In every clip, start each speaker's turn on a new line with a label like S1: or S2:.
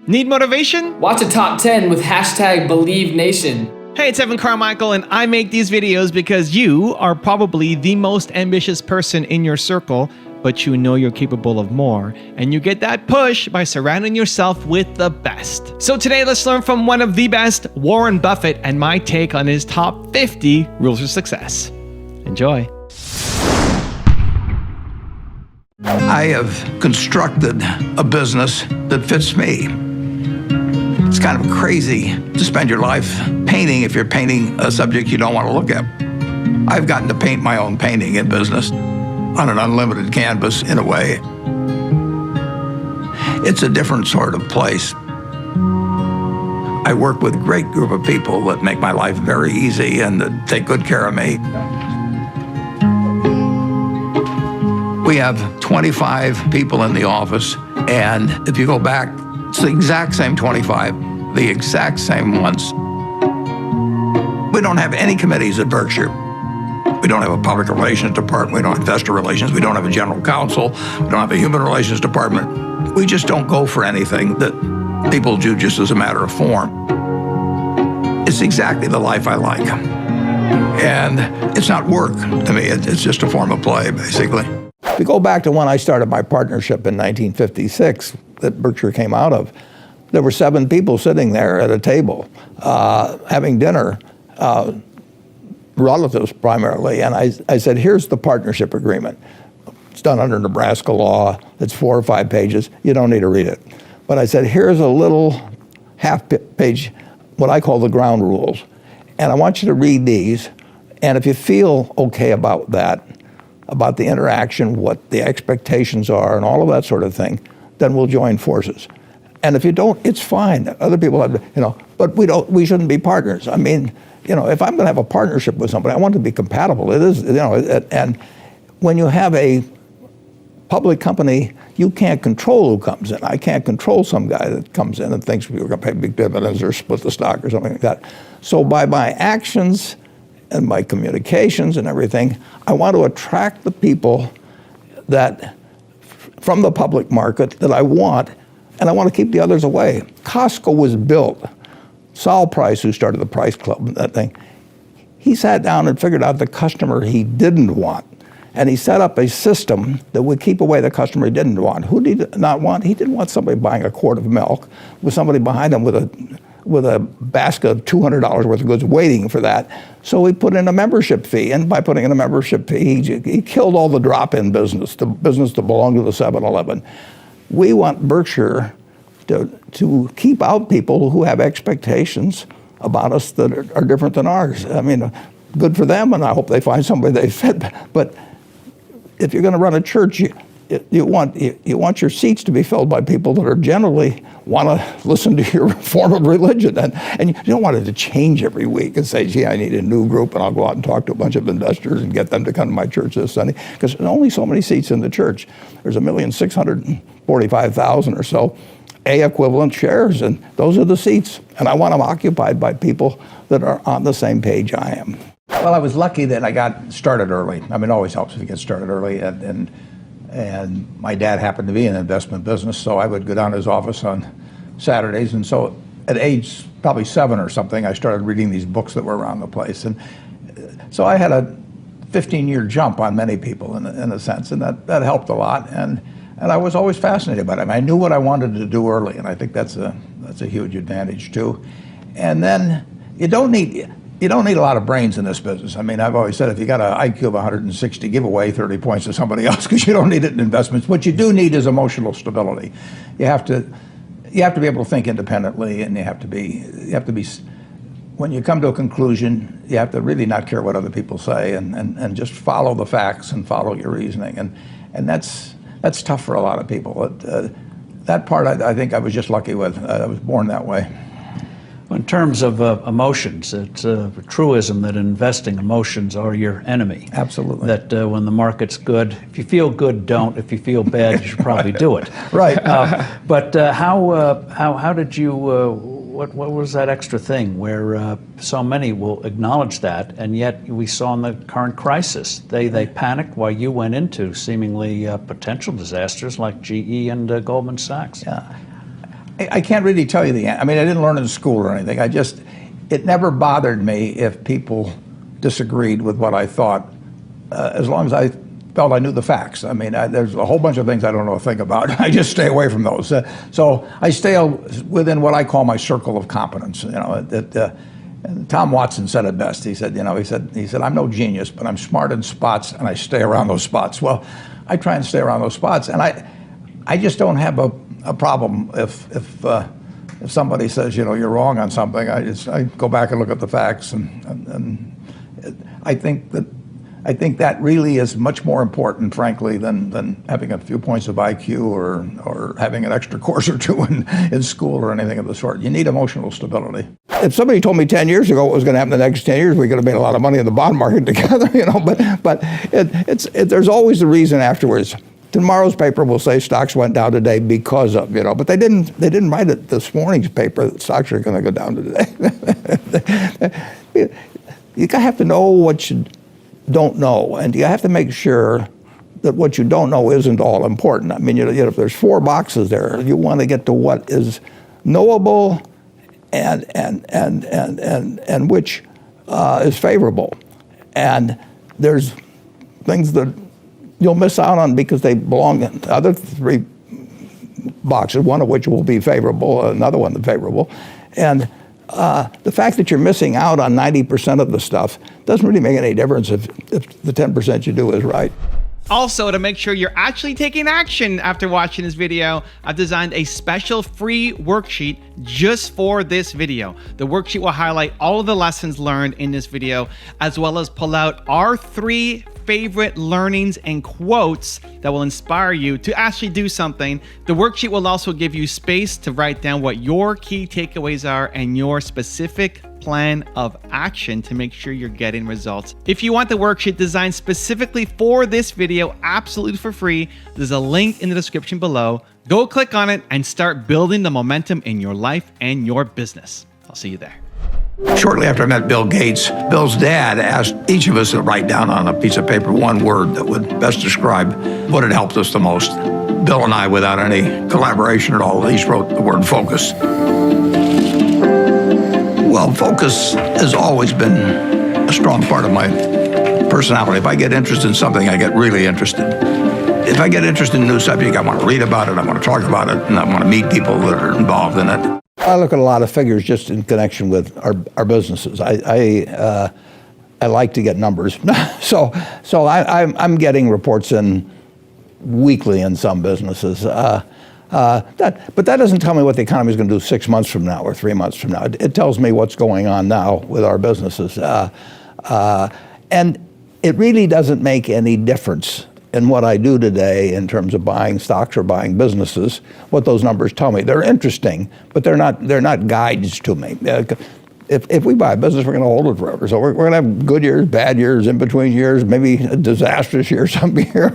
S1: Need motivation?
S2: Watch a top 10 with #BelieveNation.
S1: Hey, it's Evan Carmichael, and I make these videos because you are probably the most ambitious person in your circle, but you know you're capable of more, and you get that push by surrounding yourself with the best. So today, let's learn from one of the best, Warren Buffett, and my take on his top 50 rules of success. Enjoy.
S3: I have constructed a business that fits me. It's kind of crazy to spend your life painting if you're painting a subject you don't want to look at. I've gotten to paint my own painting in business on an unlimited canvas in a way. It's a different sort of place. I work with a great group of people that make my life very easy and that take good care of me. We have 25 people in the office, and if you go back, it's the exact same 25, the exact same ones. We don't have any committees at Berkshire. We don't have a public relations department. We don't have investor relations. We don't have a general counsel. We don't have a human relations department. We just don't go for anything that people do just as a matter of form. It's exactly the life I like. And it's not work to me. It's just a form of play, basically. If you go back to when I started my partnership in 1956 that Berkshire came out of, there were 7 people sitting there at a table having dinner, relatives primarily, and I said, here's the partnership agreement. It's done under Nebraska law. It's 4 or 5 pages. You don't need to read it. But I said, here's a little half-page, what I call the ground rules, and I want you to read these, and if you feel okay about that, about the interaction, what the expectations are, and all of that sort of thing, then we'll join forces. And if you don't, it's fine. Other people have, but we shouldn't be partners. I mean, if I'm going to have a partnership with somebody, I want it to be compatible. It is, and when you have a public company, you can't control who comes in. I can't control some guy that comes in and thinks we're going to pay big dividends or split the stock or something like that. So by my actions and my communications and everything, I want to attract the people that, from the public market, that I want, and I want to keep the others away. Costco was built. Saul Price, who started the Price Club and that thing, he sat down and figured out the customer he didn't want. And he set up a system that would keep away the customer he didn't want. Who did he not want? He didn't want somebody buying a quart of milk with somebody behind him with a basket of $200 worth of goods waiting for that. So he put in a membership fee, and by putting in a membership fee, he killed all the drop-in business, the business that belonged to the 7-Eleven. We want Berkshire to keep out people who have expectations about us that are different than ours. I mean, good for them, and I hope they find somebody they fit. But if you're going to run a church, you want your seats to be filled by people that are generally want to listen to your form of religion, and you don't want it to change every week and say, gee, I need a new group, and I'll go out and talk to a bunch of investors and get them to come to my church this Sunday, because there's only so many seats in the church. There's 1,645,000 or so A equivalent shares, and those are the seats, and I want them occupied by people that are on the same page I am. Well, I was lucky that I got started early. I mean, it always helps if you get started early, and my dad happened to be in the investment business, so I would go down to his office on Saturdays. And so at age probably 7 or something, I started reading these books that were around the place. And so I had a 15-year jump on many people in a sense, and that helped a lot. And I was always fascinated by it. I knew what I wanted to do early, and I think that's a huge advantage too. And then you don't need a lot of brains in this business. I mean, I've always said, if you got an IQ of 160, give away 30 points to somebody else, because you don't need it in investments. What you do need is emotional stability. You have to be able to think independently, and you have to be, when you come to a conclusion, you have to really not care what other people say, and just follow the facts and follow your reasoning. And that's tough for a lot of people. That part I think I was just lucky with. I was born that way.
S4: In terms of emotions, it's a truism that in investing, emotions are your enemy.
S3: Absolutely.
S4: That when the market's good, if you feel good, don't. If you feel bad, you should probably do it.
S3: Right.
S4: But how did you? What was that extra thing where so many will acknowledge that, and yet we saw in the current crisis they panicked while you went into seemingly potential disasters like GE and Goldman Sachs.
S3: Yeah. I can't really tell you the answer. I mean, I didn't learn it in school or anything. It never bothered me if people disagreed with what I thought, as long as I felt I knew the facts. I mean, there's a whole bunch of things I don't know a thing about. I just stay away from those. So I stay within what I call my circle of competence. You know, and Tom Watson said it best. He said, I'm no genius, but I'm smart in spots, and I stay around those spots. Well, I try and stay around those spots, and I just don't have a problem if somebody says, you're wrong on something. I go back and look at the facts, and I think that really is much more important, frankly, than having a few points of IQ or having an extra course or two in school or anything of the sort. You need emotional stability. If somebody told me 10 years ago what was going to happen the next 10 years, we could have made a lot of money in the bond market together, But there's always a reason afterwards. Tomorrow's paper will say stocks went down today because of, but they didn't write it this morning's paper that stocks are going to go down today. You have to know what you don't know, and you have to make sure that what you don't know isn't all important. I mean, if there's 4 boxes there, you want to get to what is knowable and which is favorable. And there's things that you'll miss out on because they belong in the other 3 boxes, one of which will be favorable, another one that's favorable. And the fact that you're missing out on 90% of the stuff doesn't really make any difference if the 10% you do is right.
S1: Also, to make sure you're actually taking action after watching this video, I've designed a special free worksheet just for this video. The worksheet will highlight all of the lessons learned in this video, as well as pull out our 3 favorite learnings and quotes that will inspire you to actually do something. The worksheet will also give you space to write down what your key takeaways are and your specific plan of action to make sure you're getting results. If you want the worksheet designed specifically for this video, absolutely for free, there's a link in the description below. Go click on it and start building the momentum in your life and your business. I'll see you there.
S3: Shortly after I met Bill Gates, Bill's dad asked each of us to write down on a piece of paper one word that would best describe what had helped us the most. Bill and I, without any collaboration at all, each wrote the word focus. Well, focus has always been a strong part of my personality. If I get interested in something, I get really interested. If I get interested in a new subject, I want to read about it, I want to talk about it, and I want to meet people that are involved in it. I look at a lot of figures just in connection with our businesses. I like to get numbers. so I'm getting reports in weekly in some businesses. But that doesn't tell me what the economy is going to do 6 months from now or 3 months from now. It tells me what's going on now with our businesses. And it really doesn't make any difference in what I do today in terms of buying stocks or buying businesses, what those numbers tell me. They're interesting, but they're not guides to me. If we buy a business, we're going to hold it forever. So we're going to have good years, bad years, in between years, maybe a disastrous year some year.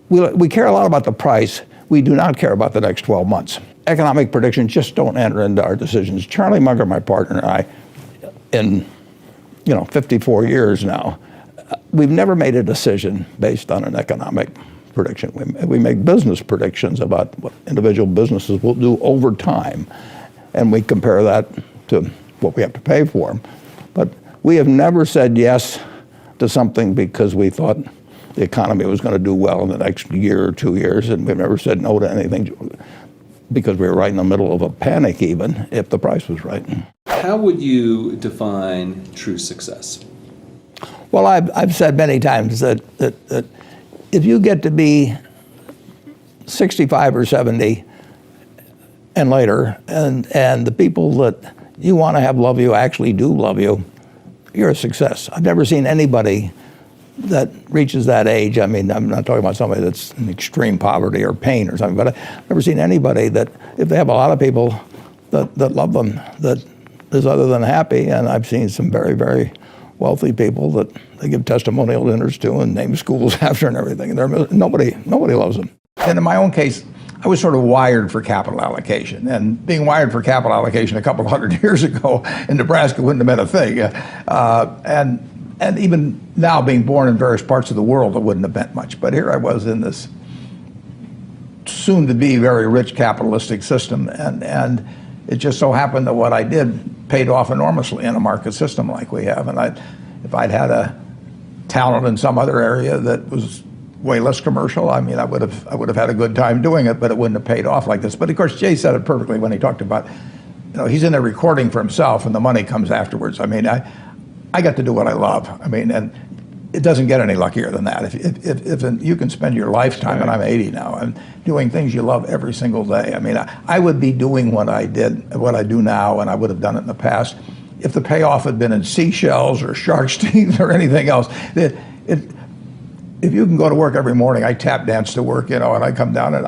S3: We care a lot about the price. We do not care about the next 12 months. Economic predictions just don't enter into our decisions. Charlie Munger, my partner, and I, in 54 years now, we've never made a decision based on an economic prediction. We make business predictions about what individual businesses will do over time, and we compare that to what we have to pay for them. But we have never said yes to something because we thought the economy was going to do well in the next year or 2 years, and we've never said no to anything because we were right in the middle of a panic even if the price was right.
S5: How would you define true success?
S3: Well, I've said many times that if you get to be 65 or 70 and later, and the people that you want to have love you actually do love you, you're a success. I've never seen anybody that reaches that age. I mean, I'm not talking about somebody that's in extreme poverty or pain or something, but I've never seen anybody that, if they have a lot of people that love them, that is other than happy. And I've seen some very, very wealthy people that they give testimonial dinners to and name schools after and everything. And nobody loves them. And in my own case, I was sort of wired for capital allocation. And being wired for capital allocation a couple of 100 years ago in Nebraska wouldn't have been a thing. And even now, being born in various parts of the world, it wouldn't have meant much. But here I was in this soon to be very rich capitalistic system, and it just so happened that what I did paid off enormously in a market system like we have. And if I'd had a talent in some other area that was way less commercial, I mean, I would have had a good time doing it, but it wouldn't have paid off like this. But of course, Jay said it perfectly when he talked about, he's in there recording for himself, and the money comes afterwards. I mean, I got to do what I love. I mean, and it doesn't get any luckier than that. If you can spend your lifetime, and I'm 80 now, and doing things you love every single day. I mean, I would be doing what I do now, and I would have done it in the past, if the payoff had been in seashells or shark's teeth or anything else. If you can go to work every morning, I tap dance to work, and I come down, and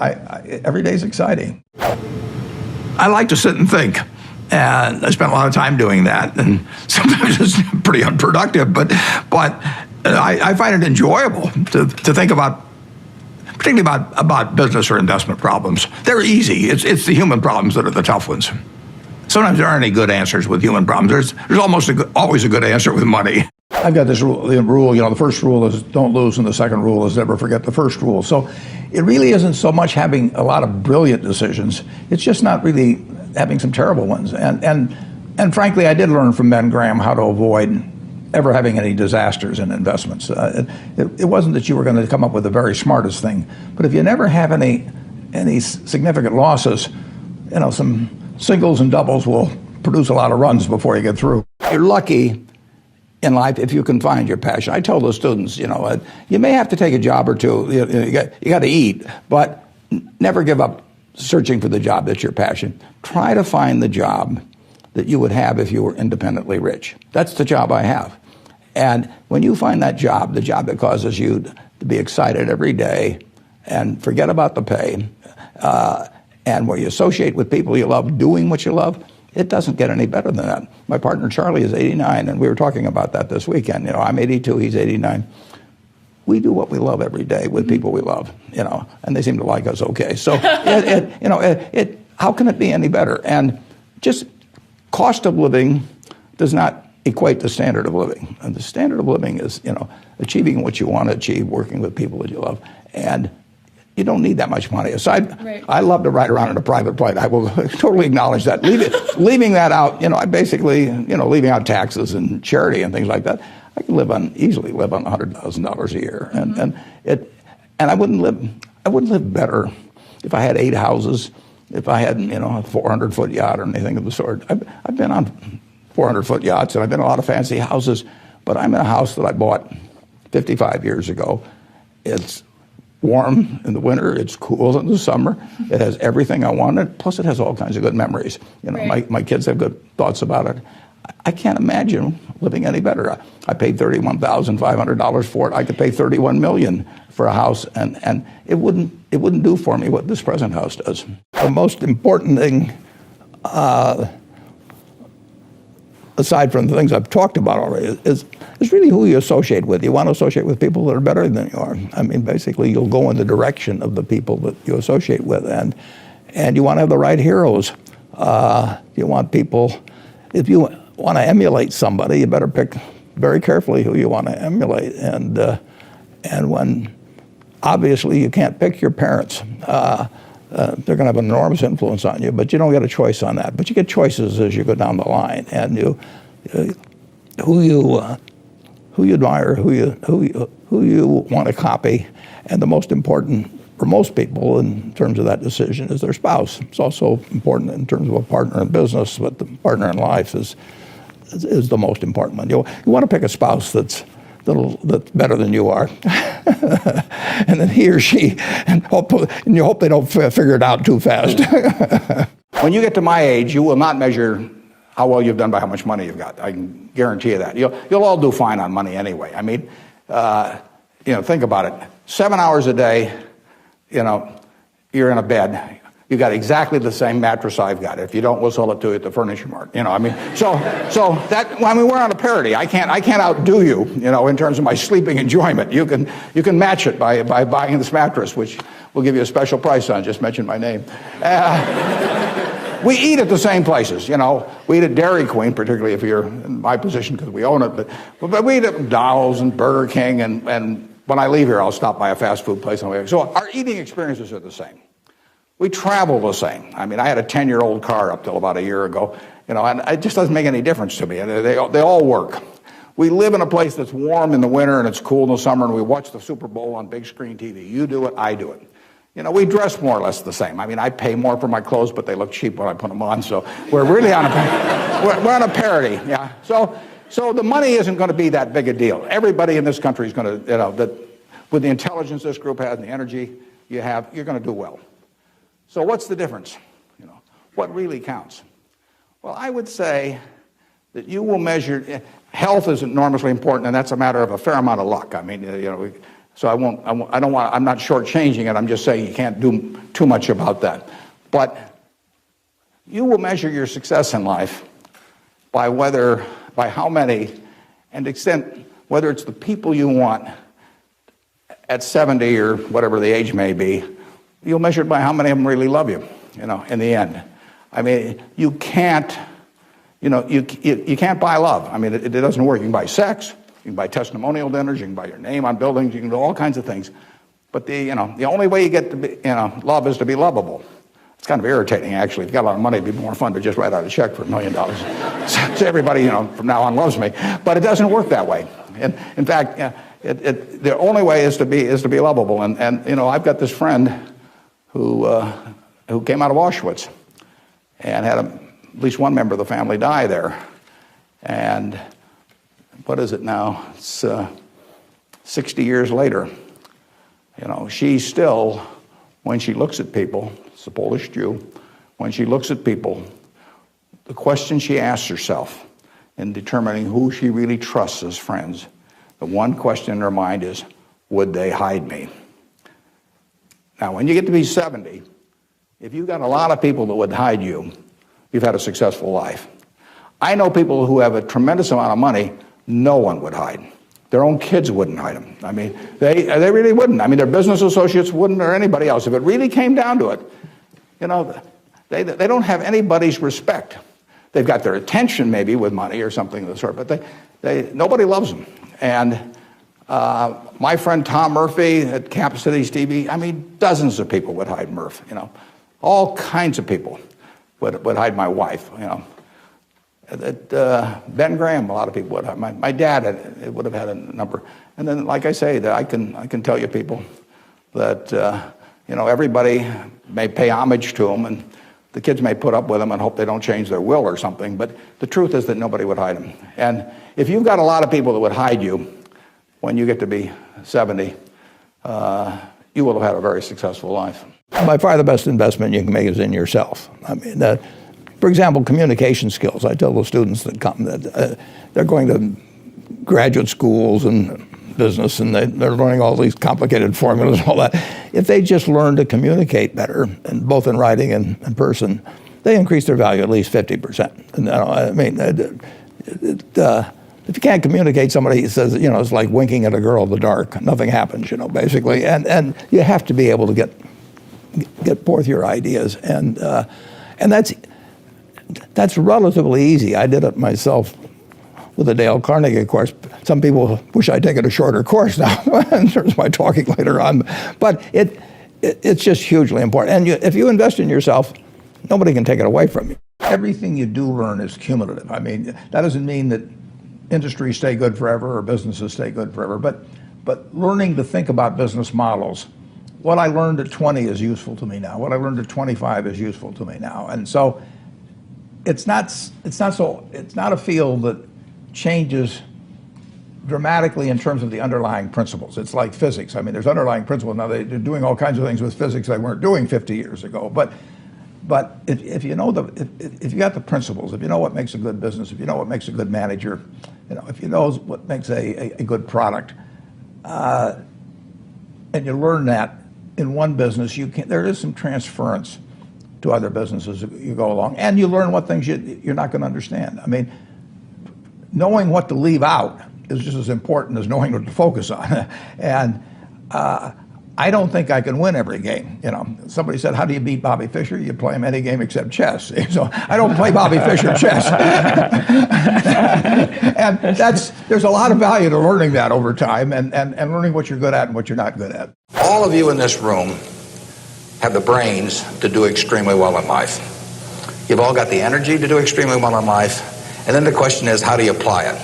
S3: every day's exciting. I like to sit and think. And I spent a lot of time doing that, and sometimes it's pretty unproductive, but I find it enjoyable to think about, particularly about business or investment problems. They're easy. It's the human problems that are the tough ones. Sometimes there aren't any good answers with human problems. There's almost always a good answer with money. I've got this rule, the first rule is don't lose, and the second rule is never forget the first rule. So it really isn't so much having a lot of brilliant decisions. It's just not really having some terrible ones. And frankly, I did learn from Ben Graham how to avoid ever having any disasters in investments. It wasn't that you were going to come up with the very smartest thing, but if you never have any significant losses, some singles and doubles will produce a lot of runs before you get through. You're lucky in life if you can find your passion. I tell the students, you may have to take a job or two. You got to eat, but never give up searching for the job that's your passion. Try to find the job that you would have if you were independently rich. That's the job I have. And when you find that job, the job that causes you to be excited every day and forget about the pay, and where you associate with people you love, doing what you love, it doesn't get any better than that. My partner Charlie is 89, and we were talking about that this weekend. I'm 82, he's 89. We do what we love every day with people we love, and they seem to like us okay. So, how can it be any better? And just cost of living does not equate to standard of living. And the standard of living is, achieving what you want to achieve, working with people that you love, and you don't need that much money. Right. I love to ride around in a private plane. I will totally acknowledge that. Leaving that out, I basically, leaving out taxes and charity and things like that, I can easily live on $100,000 a year, and I wouldn't live better if I had 8 houses, if I had a 400-foot yacht or anything of the sort. I've been on 400-foot yachts, and I've been in a lot of fancy houses, but I'm in a house that I bought 55 years ago. It's warm in the winter, it's cool in the summer, it has everything I wanted, plus it has all kinds of good memories. Right. My kids have good thoughts about it. I can't imagine living any better. I paid $31,500 for it. I could pay $31 million for a house, and it wouldn't do for me what this present house does. The most important thing, aside from the things I've talked about already, is really who you associate with. You want to associate with people that are better than you are. I mean, basically, you'll go in the direction of the people that you associate with, and you want to have the right heroes. You want people, if you want to emulate somebody, you better pick very carefully who you want to emulate. And when obviously you can't pick your parents, they're going to have an enormous influence on you, but you don't get a choice on that. But you get choices as you go down the line, and who you admire, who you want to copy, and the most important for most people in terms of that decision is their spouse. It's also important in terms of a partner in business, but the partner in life is the most important one. You want to pick a spouse that's better than you are, and then he or she, and you hope they don't figure it out too fast. When you get to my age, you will not measure how well you've done by how much money you've got. I can guarantee you that. You'll all do fine on money anyway. I mean, think about it. 7 hours a day, you're in a bed. You got exactly the same mattress I've got. If you don't, we'll sell it to you at the Furniture Mart. We're on a parity. I can't outdo you, in terms of my sleeping enjoyment. You can match it by buying this mattress, which we'll give you a special price on. Just mention my name. We eat at the same places, We eat at Dairy Queen, particularly if you're in my position because we own it. But we eat at McDonald's and Burger King, and when I leave here, I'll stop by a fast food place on the way. So our eating experiences are the same. We travel the same. I mean, I had a 10-year-old car up till about a year ago, you know, and it just doesn't make any difference to me. They all work. We live in a place that's warm in the winter and it's cool in the summer, and we watch the Super Bowl on big screen TV. You do it, I do it. You know, we dress more or less the same. I mean, I pay more for my clothes, but they look cheap when I put them on. So we're really on we're on a parity. Yeah. So the money isn't going to be that big a deal. Everybody in this country is going to, you know, that with the intelligence this group has and the energy you have, you're going to do well. So what's the difference? You know, what really counts? Well, I would say that you will measure. Health is enormously important, and that's a matter of a fair amount of luck. I mean, you know. So I'm not shortchanging it. I'm just saying you can't do too much about that. But you will measure your success in life by how many, and extent, whether it's the people you want at 70 or whatever the age may be, you'll measure it by how many of them really love you, you know, in the end. I mean, you can't, you know, you can't buy love. I mean, it doesn't work. You can buy sex. You can buy testimonial dinners, you can buy your name on buildings, you can do all kinds of things. But the only way you get to be, you know, love is to be lovable. It's kind of irritating, actually. If you got a lot of money, it'd be more fun to just write out a check for $1 million. So everybody, you know, from now on loves me. But it doesn't work that way. And in fact, the only way is to be lovable. And you know, I've got this friend who came out of Auschwitz and had at least one member of the family die there. And what is it now? It's 60 years later. You know, she still, when she looks at people, it's a Polish Jew, when she looks at people, the question she asks herself in determining who she really trusts as friends, the one question in her mind is, would they hide me? Now, when you get to be 70, if you've got a lot of people that would hide you, you've had a successful life. I know people who have a tremendous amount of money, no one would hide. Their own kids wouldn't hide them. I mean, they really wouldn't. I mean, their business associates wouldn't, or anybody else. If it really came down to it, you know, they don't have anybody's respect. They've got their attention maybe with money or something of the sort, but nobody loves them. And my friend Tom Murphy at Cap Cities TV, I mean, dozens of people would hide Murph. You know, all kinds of people would hide my wife. You know. Ben Graham, a lot of people would have. My dad would have had a number. And then, like I say, that I can tell you people that you know, everybody may pay homage to them, and the kids may put up with them and hope they don't change their will or something. But the truth is that nobody would hide them. And if you've got a lot of people that would hide you when you get to be 70, you will have had a very successful life. By far, the best investment you can make is in yourself. I mean, for example, communication skills. I tell the students that come that they're going to graduate schools and business, and they're learning all these complicated formulas and all that. If they just learn to communicate better, and both in writing and in person, they increase their value at least 50%. And, I mean, if you can't communicate, somebody says, you know, it's like winking at a girl in the dark. Nothing happens, you know, basically. And you have to be able to get forth your ideas, and that's relatively easy. I did it myself with the Dale Carnegie course. Some people wish I'd taken a shorter course now in terms of my talking later on. But it's just hugely important. And if you invest in yourself, nobody can take it away from you. Everything you do learn is cumulative. I mean, that doesn't mean that industries stay good forever or businesses stay good forever. But learning to think about business models, what I learned at 20 is useful to me now. What I learned at 25 is useful to me now. And so it's not a field that changes dramatically in terms of the underlying principles. It's like physics. I mean, there's underlying principles. Now they're doing all kinds of things with physics they weren't doing 50 years ago. But if you know if you got the principles, if you know what makes a good business, if you know what makes a good manager, you know, if you know what makes a good product, and you learn that in one business, there is some transference to other businesses as you go along, and you learn what things you're not going to understand. I mean, knowing what to leave out is just as important as knowing what to focus on. And I don't think I can win every game. You know, somebody said, "How do you beat Bobby Fischer?" You play him any game except chess. So I don't play Bobby Fischer chess. And there's a lot of value to learning that over time, and learning what you're good at and what you're not good at. All of you in this room have the brains to do extremely well in life. You've all got the energy to do extremely well in life. And then the question is, how do you apply it?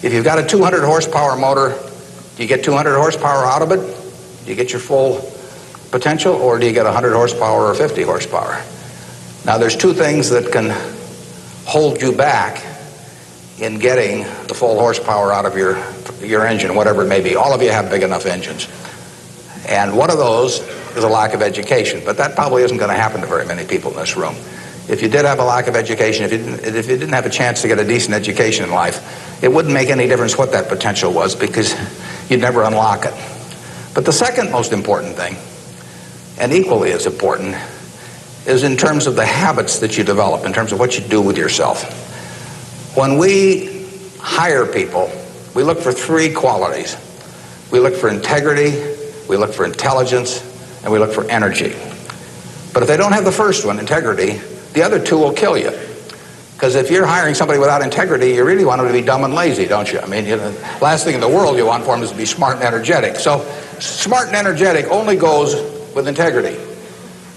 S3: If you've got a 200 horsepower motor, do you get 200 horsepower out of it? Do you get your full potential, or do you get 100 horsepower or 50 horsepower? Now, there's two things that can hold you back in getting the full horsepower out of your engine, whatever it may be. All of you have big enough engines. And one of those is a lack of education, but that probably isn't going to happen to very many people in this room. If you did have a lack of education, if you didn't have a chance to get a decent education in life, it wouldn't make any difference what that potential was, because you'd never unlock it. But the second most important thing, and equally as important, is in terms of the habits that you develop, in terms of what you do with yourself. When we hire people, we look for three qualities. We look for integrity, we look for intelligence, and we look for energy. But if they don't have the first one, integrity, the other two will kill you. Because if you're hiring somebody without integrity, you really want them to be dumb and lazy, don't you? I mean, last thing in the world you want for them is to be smart and energetic. So smart and energetic only goes with integrity.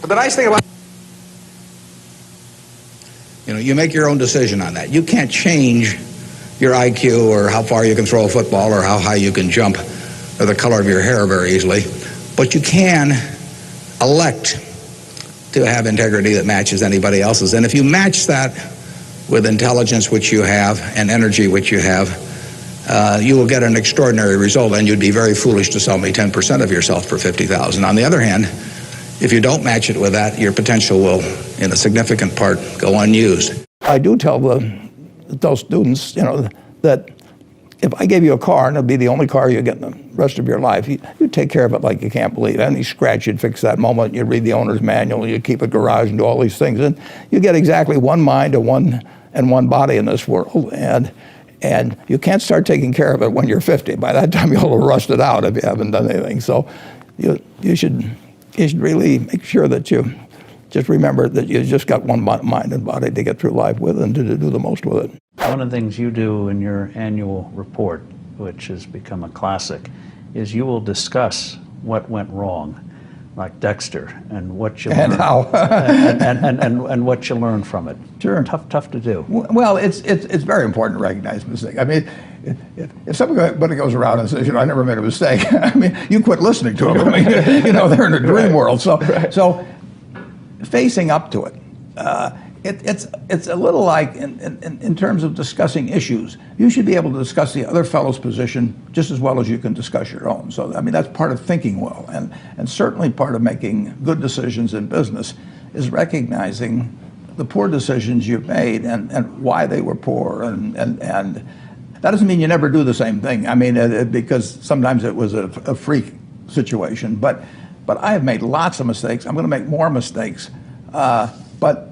S3: But the nice thing about you make your own decision on that. You can't change your IQ or how far you can throw a football or how high you can jump or the color of your hair very easily. But you can elect to have integrity that matches anybody else's. And if you match that with intelligence, which you have, and energy, which you have, you will get an extraordinary result, and you'd be very foolish to sell me 10% of yourself for $50,000. On the other hand, if you don't match it with that, your potential will, in a significant part, go unused. I do tell those students, that if I gave you a car and it'd be the only car you get in the rest of your life, you take care of it like you can't believe. Any scratch, you'd fix that moment. You'd read the owner's manual. You'd keep a garage and do all these things. And you get exactly one mind and one body in this world. And you can't start taking care of it when you're 50. By that time, you'll have rusted out if you haven't done anything. So you should really make sure that you just remember that you just got one mind and body to get through life with and to do the most with it.
S4: One of the things you do in your annual report, which has become a classic, is you will discuss what went wrong, like Dexter, and what you learned, and what you learned from it.
S3: Sure.
S4: Tough to do.
S3: Well, it's very important to recognize mistakes. I mean, if somebody goes around and says, I never made a mistake, I mean, you quit listening to them. I mean, they're in a dream world. So facing up to it, it's a little like in terms of discussing issues. You should be able to discuss the other fellow's position just as well as you can discuss your own. So, I mean, that's part of thinking well, and certainly part of making good decisions in business is recognizing the poor decisions you've made and why they were poor, and that doesn't mean you never do the same thing. I mean, because sometimes it was a freak situation, but I have made lots of mistakes. I'm going to make more mistakes, but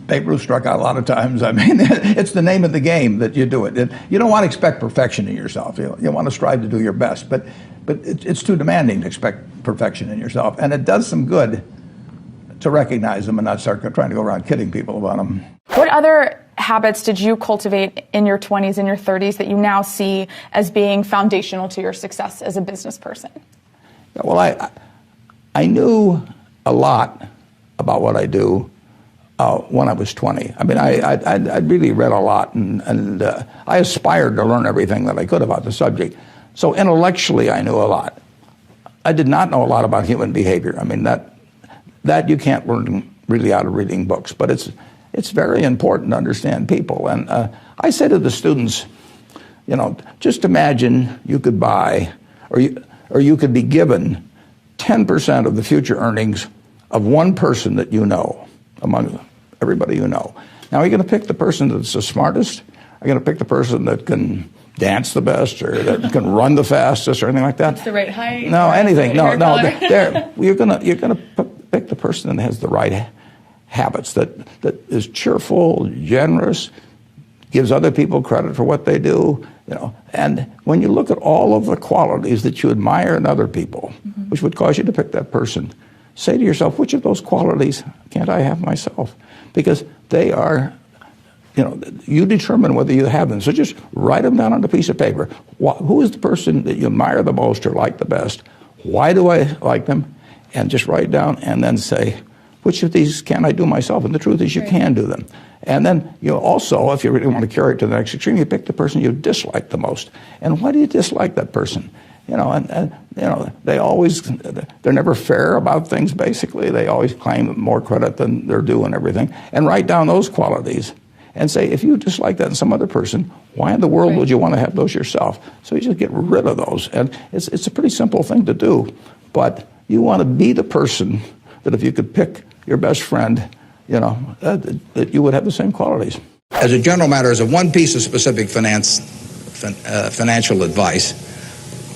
S3: Babe Ruth struck out a lot of times. I mean, it's the name of the game that you do it. You don't want to expect perfection in yourself. You want to strive to do your best, but it's too demanding to expect perfection in yourself, and it does some good to recognize them and not start trying to go around kidding people about them.
S6: What other habits did you cultivate in your 20s and your 30s that you now see as being foundational to your success as a business person?
S3: Well, I knew a lot about what I do when I was 20. I mean, I really read a lot, and I aspired to learn everything that I could about the subject. So intellectually, I knew a lot. I did not know a lot about human behavior. I mean, that you can't learn really out of reading books, but it's very important to understand people. And I say to the students, just imagine you could buy, or you could be given 10% of the future earnings of one person that you know among everybody you know. Now, are you going to pick the person that's the smartest? Are you going to pick the person that can dance the best or that can run the fastest or anything like that?
S6: It's the right height.
S3: No, anything. No.
S6: Color.
S3: You're gonna pick the person that has the right habits, that is cheerful, generous, gives other people credit for what they do. And when you look at all of the qualities that you admire in other people, which would cause you to pick that person, say to yourself, which of those qualities can't I have myself? Because they are, you determine whether you have them. So just write them down on a piece of paper. Who is the person that you admire the most or like the best? Why do I like them? and just write down and then say, which of these can I do myself? And the truth is you can do them. And then you also, if you really want to carry it to the next extreme, you pick the person you dislike the most. And why do you dislike that person? You know, and you know, they're never fair about things, basically. They always claim more credit than they're due and everything. And write down those qualities and say, if you dislike that in some other person, why in the world would you want to have those yourself? So you just get rid of those. And it's a pretty simple thing to do. But you want to be the person that if you could pick your best friend, you know, that you would have the same qualities.
S7: As a general matter, as a one piece of specific financial advice,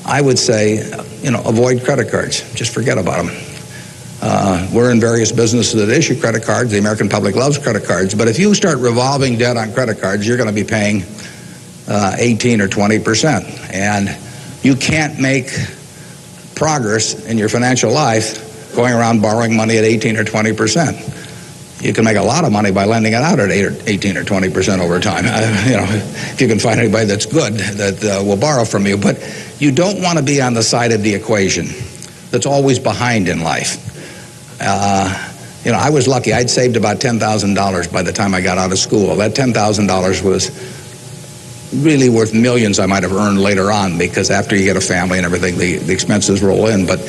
S7: I would say, you know, avoid credit cards. Just forget about them. We're in various businesses that issue credit cards. The American public loves credit cards. But if you start revolving debt on credit cards, you're going to be paying 18 or 20%. And you can't make progress in your financial life going around borrowing money at 18 or 20%. You can make a lot of money by lending it out at 18 or 20% over time. You know, if you can find anybody that's good that will borrow from you. But you don't want to be on the side of the equation that's always behind in life. You know, I was lucky. I'd saved about $10,000 by the time I got out of school. That $10,000 was really worth millions I might have earned later on, because after you get a family and everything, the expenses roll in. But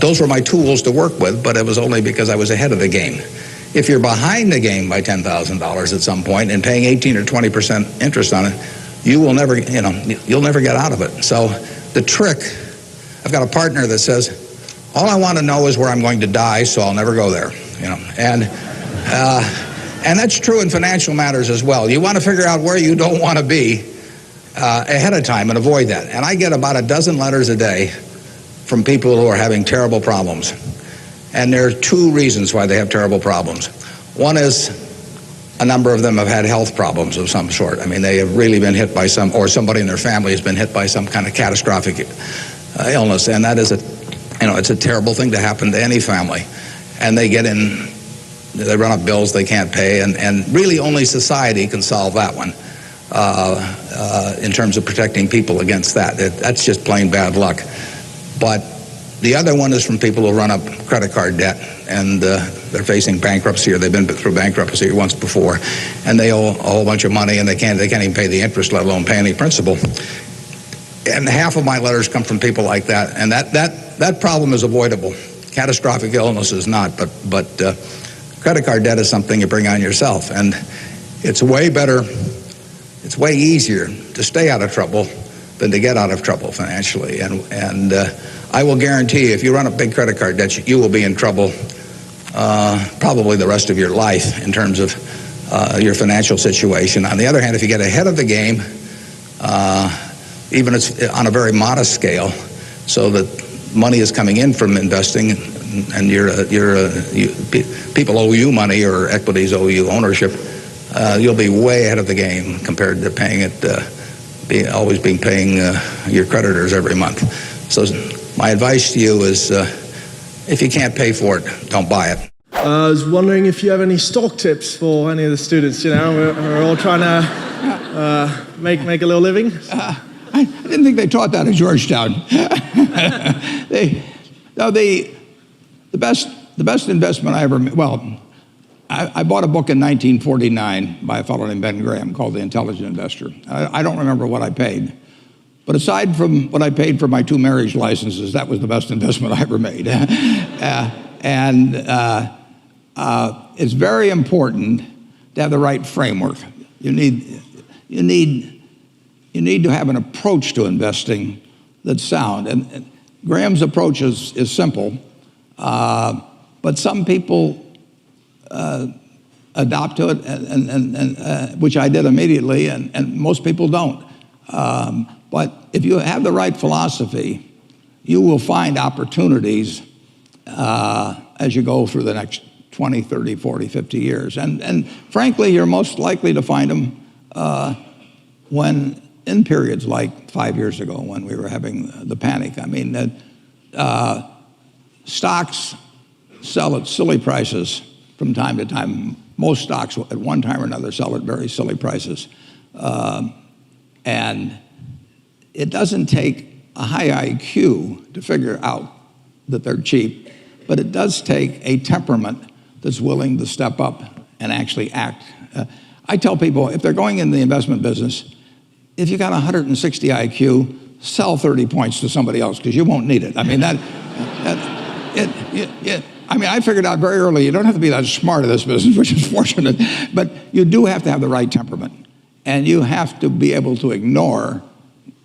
S7: those were my tools to work with, but it was only because I was ahead of the game. If you're behind the game by $10,000 at some point and paying 18 or 20% interest on it, you will never, you know, you'll never get out of it. So the trick, I've got a partner that says, all I want to know is where I'm going to die, so I'll never go there, you know. And that's true in financial matters as well. You want to figure out where you don't want to be ahead of time and avoid that. And I get about a dozen letters a day from people who are having terrible problems. And there are two reasons why they have terrible problems. One is a number of them have had health problems of some sort. I mean, they have really been hit by or somebody in their family has been hit by some kind of catastrophic illness. And that is it's a terrible thing to happen to any family. And they run up bills they can't pay. And really only society can solve that one in terms of protecting people against that. That's just plain bad luck. But the other one is from people who run up credit card debt, and they're facing bankruptcy, or they've been through bankruptcy once before, and they owe a whole bunch of money, and they can't even pay the interest, let alone pay any principal. And half of my letters come from people like that, and that problem is avoidable. Catastrophic illness is not, but credit card debt is something you bring on yourself, and it's way better, it's way easier to stay out of trouble than to get out of trouble financially. And I will guarantee you, if you run up big credit card debts, you will be in trouble probably the rest of your life in terms of your financial situation. On the other hand, if you get ahead of the game, even it's on a very modest scale, so that money is coming in from investing, and people owe you money, or equities owe you ownership, you'll be way ahead of the game compared to paying it, always paying your creditors every month. So my advice to you is, if you can't pay for it, don't buy it.
S8: I was wondering if you have any stock tips for any of the students. You know, we're all trying to make a little living.
S3: I didn't think they taught that at Georgetown. The best investment I ever made, well, I bought a book in 1949 by a fellow named Ben Graham called The Intelligent Investor. I don't remember what I paid. But aside from what I paid for my 2 marriage licenses, that was the best investment I ever made. It's very important to have the right framework. You need to have an approach to investing that's sound. And Graham's approach is simple, but some people adopt to it, and which I did immediately, and most people don't. But if you have the right philosophy, you will find opportunities as you go through the next 20, 30, 40, 50 years. And frankly, you're most likely to find them when in periods like 5 years ago when we were having the panic. I mean, stocks sell at silly prices from time to time. Most stocks at one time or another sell at very silly prices. And it doesn't take a high IQ to figure out that they're cheap. but it does take a temperament that's willing to step up and actually act. I tell people, if they're going in the investment business, if you got 160 IQ, sell 30 points to somebody else because you won't need it. I mean, I figured out very early, you don't have to be that smart in this business, which is fortunate, but you do have to have the right temperament. And you have to be able to ignore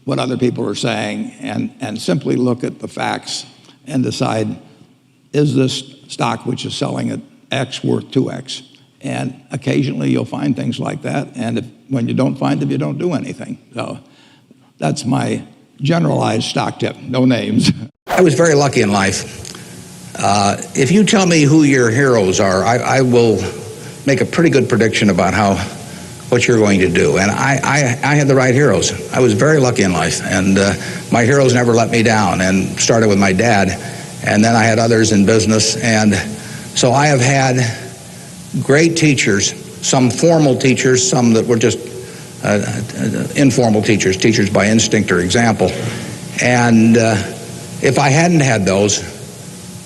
S3: what other people are saying and simply look at the facts and decide, is this stock which is selling at X worth 2X? And occasionally you'll find things like that, and when you don't find them, you don't do anything. So that's my generalized stock tip, no names.
S7: I was very lucky in life. If you tell me who your heroes are, I will make a pretty good prediction about what you're going to do. And I had the right heroes. I was very lucky in life, and my heroes never let me down, and started with my dad, and then I had others in business. And so I have had great teachers, some formal teachers, some that were just informal teachers by instinct or example. And if I hadn't had those,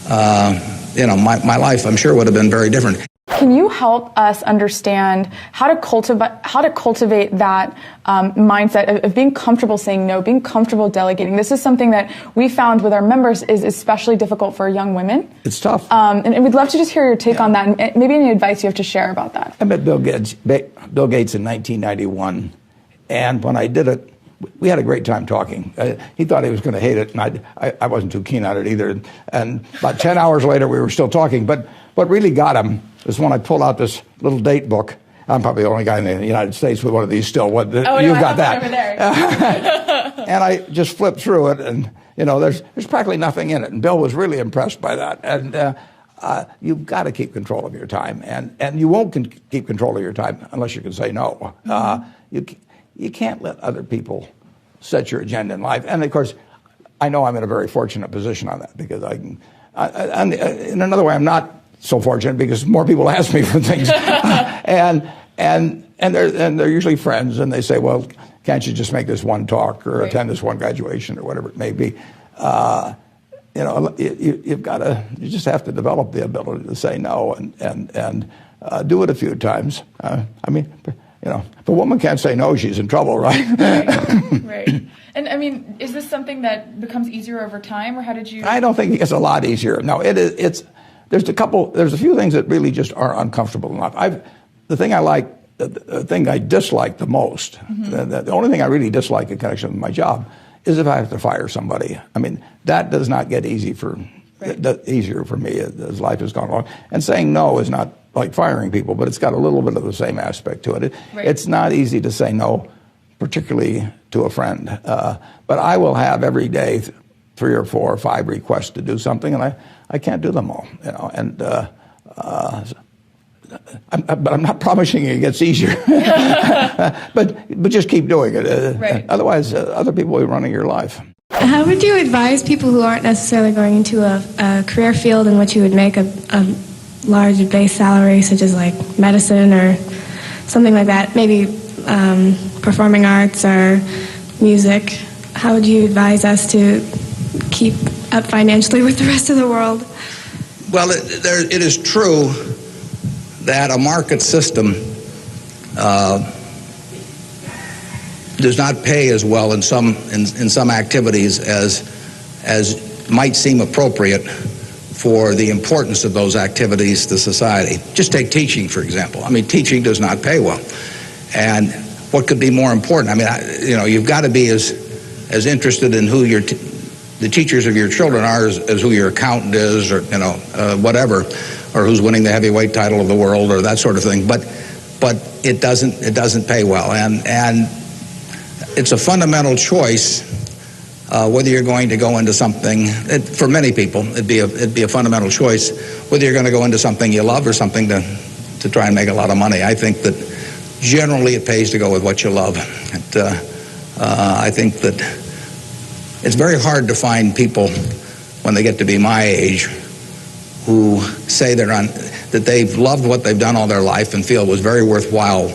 S7: my life, I'm sure, would have been very different.
S6: Can you help us understand how to cultivate that mindset of being comfortable saying no, being comfortable delegating? This is something that we found with our members is especially difficult for young women.
S3: It's tough.
S6: And we'd love to just hear your take on that, and maybe any advice you have to share about that.
S3: I met Bill Gates in 1991, and when I did it, we had a great time talking. He thought he was going to hate it, and I wasn't too keen on it either. And about 10 hours later, we were still talking. But what really got him was when I pulled out this little date book. I'm probably the only guy in the United States with one of these still. You've got that.
S6: Over there.
S3: And I just flipped through it, and there's practically nothing in it. And Bill was really impressed by that. And you've got to keep control of your time, and you won't keep control of your time unless you can say no. You can't let other people set your agenda in life. And of course, I know I'm in a very fortunate position on that, because in another way, I'm not so fortunate because more people ask me for things. and they're usually friends, and they say, well, can't you just make this one talk or attend this one graduation or whatever it may be? You just have to develop the ability to say no and do it a few times. If a woman can't say no, she's in trouble, right?
S6: Right. And is this something that becomes easier over time, or how did you?
S3: I don't think it gets a lot easier. No, it is. There's a few things that really just are uncomfortable in life. The thing I dislike the most, the only thing I really dislike in connection with my job, is if I have to fire somebody. That does not get easier for me as life has gone along. And saying no is not like firing people, but it's got a little bit of the same aspect to it. It's not easy to say no, particularly to a friend. But I will have every day 3 or 4 or 5 requests to do something, and I can't do them all. But I'm not promising it gets easier. but just keep doing it. Otherwise, other people will be running your life.
S9: How would you advise people who aren't necessarily going into a career field in which you would make a large base salary, such as like medicine or something like that, maybe performing arts or music? How would you advise us to keep up financially with the rest of the world?
S7: Well, it is true that a market system does not pay as well in some activities as might seem appropriate for the importance of those activities to society. Just take teaching, for example. Teaching does not pay well. And what could be more important? You've got to be as interested in who the teachers of your children are as who your accountant is, or whatever, or who's winning the heavyweight title of the world, or that sort of thing. But it doesn't pay well, and it's a fundamental choice whether you're going to go into something. For many people, it'd be a fundamental choice whether you're going to go into something you love or something to try and make a lot of money. I think that generally it pays to go with what you love. I think that it's very hard to find people when they get to be my age who say that they've loved what they've done all their life and feel it was very worthwhile,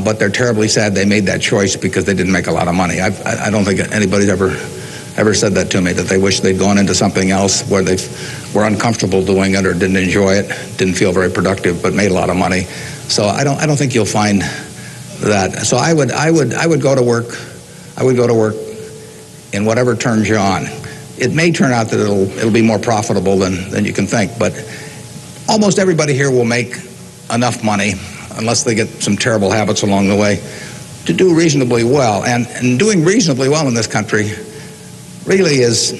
S7: but they're terribly sad they made that choice because they didn't make a lot of money. I don't think anybody's ever ever said that to me, that they wish they'd gone into something else where they were uncomfortable doing it or didn't enjoy it, didn't feel very productive, but made a lot of money. So I don't think you'll find that. So I would go to work. I would go to work in whatever turns you on. It may turn out that it'll be more profitable than you can think, but almost everybody here will make enough money, unless they get some terrible habits along the way, to do reasonably well. And doing reasonably well in this country really is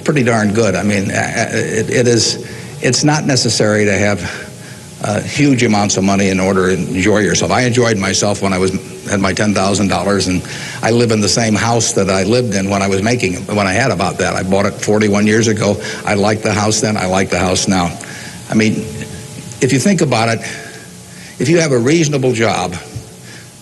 S7: pretty darn good. I mean, it's not necessary to have huge amounts of money in order to enjoy yourself. I enjoyed myself when I had my $10,000, and I live in the same house that I lived in when I had about that. I bought it 41 years ago. I liked the house then. I like the house now. I mean, if you think about it, if you have a reasonable job,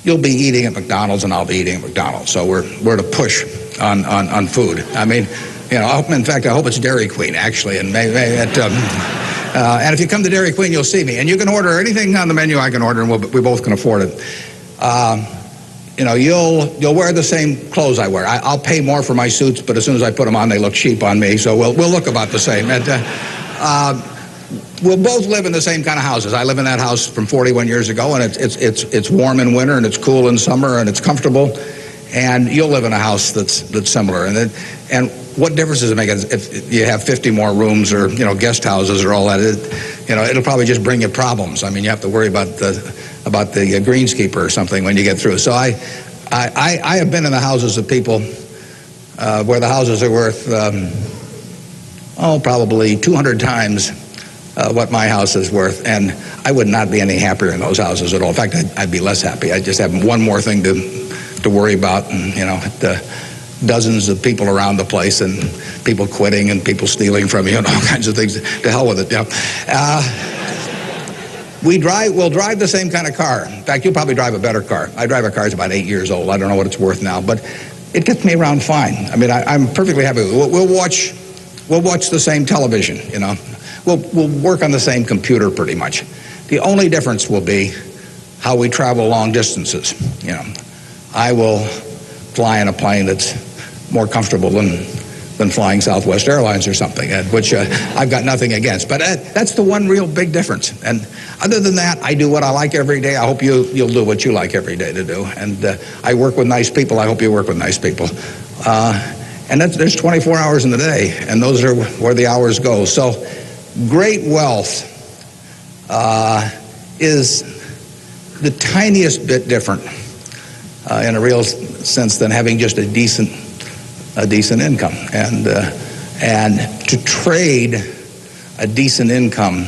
S7: you'll be eating at McDonald's and I'll be eating at McDonald's. So we're at a push on food. I mean, you know, in fact, I hope it's Dairy Queen, actually, and maybe and if you come to Dairy Queen, you'll see me. And you can order anything on the menu I can order, and we both can afford it. You know, you'll wear the same clothes I wear. I'll pay more for my suits, but as soon as I put them on, they look cheap on me. So we'll look about the same. We'll both live in the same kind of houses. I live in that house from 41 years ago, and it's warm in winter, and it's cool in summer, and it's comfortable. And you'll live in a house that's similar. And what difference does it make if you have 50 more rooms or, you know, guest houses or all that? You know, it'll probably just bring you problems. I mean, you have to worry about the greenskeeper or something when you get through. So I have been in the houses of people where the houses are worth probably 200 times what my house is worth, and I would not be any happier in those houses at all. In fact, I'd be less happy. I'd just have one more thing to worry about, and, you know, dozens of people around the place, and people quitting, and people stealing from you, and all kinds of things. To hell with it, you know. We'll drive the same kind of car. In fact, you'll probably drive a better car. I drive a car that's about 8 years old. I don't know what it's worth now, but it gets me around fine. I mean, I'm perfectly happy. We'll watch the same television, you know. We'll work on the same computer pretty much. The only difference will be how we travel long distances. You know, I will fly in a plane that's more comfortable than flying Southwest Airlines or something, which I've got nothing against. But that's the one real big difference. And other than that, I do what I like every day. I hope you'll do what you like every day to do. And I work with nice people. I hope you work with nice people. And there's 24 hours in the day, and those are where the hours go. So great wealth is the tiniest bit different in a real sense than having just a decent income, and to trade a decent income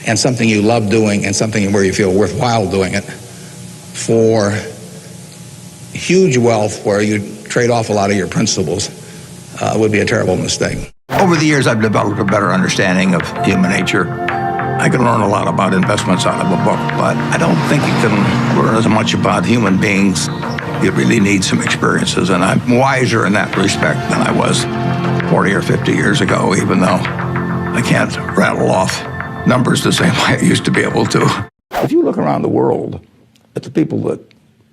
S7: and something you love doing and something where you feel worthwhile doing it for huge wealth where you trade off a lot of your principles would be a terrible mistake.
S3: Over the years, I've developed a better understanding of human nature. I can learn a lot about investments out of a book, but I don't think you can learn as much about human beings. You really need some experiences, and I'm wiser in that respect than I was 40 or 50 years ago, even though I can't rattle off numbers the same way I used to be able to. If you look around the world at the people that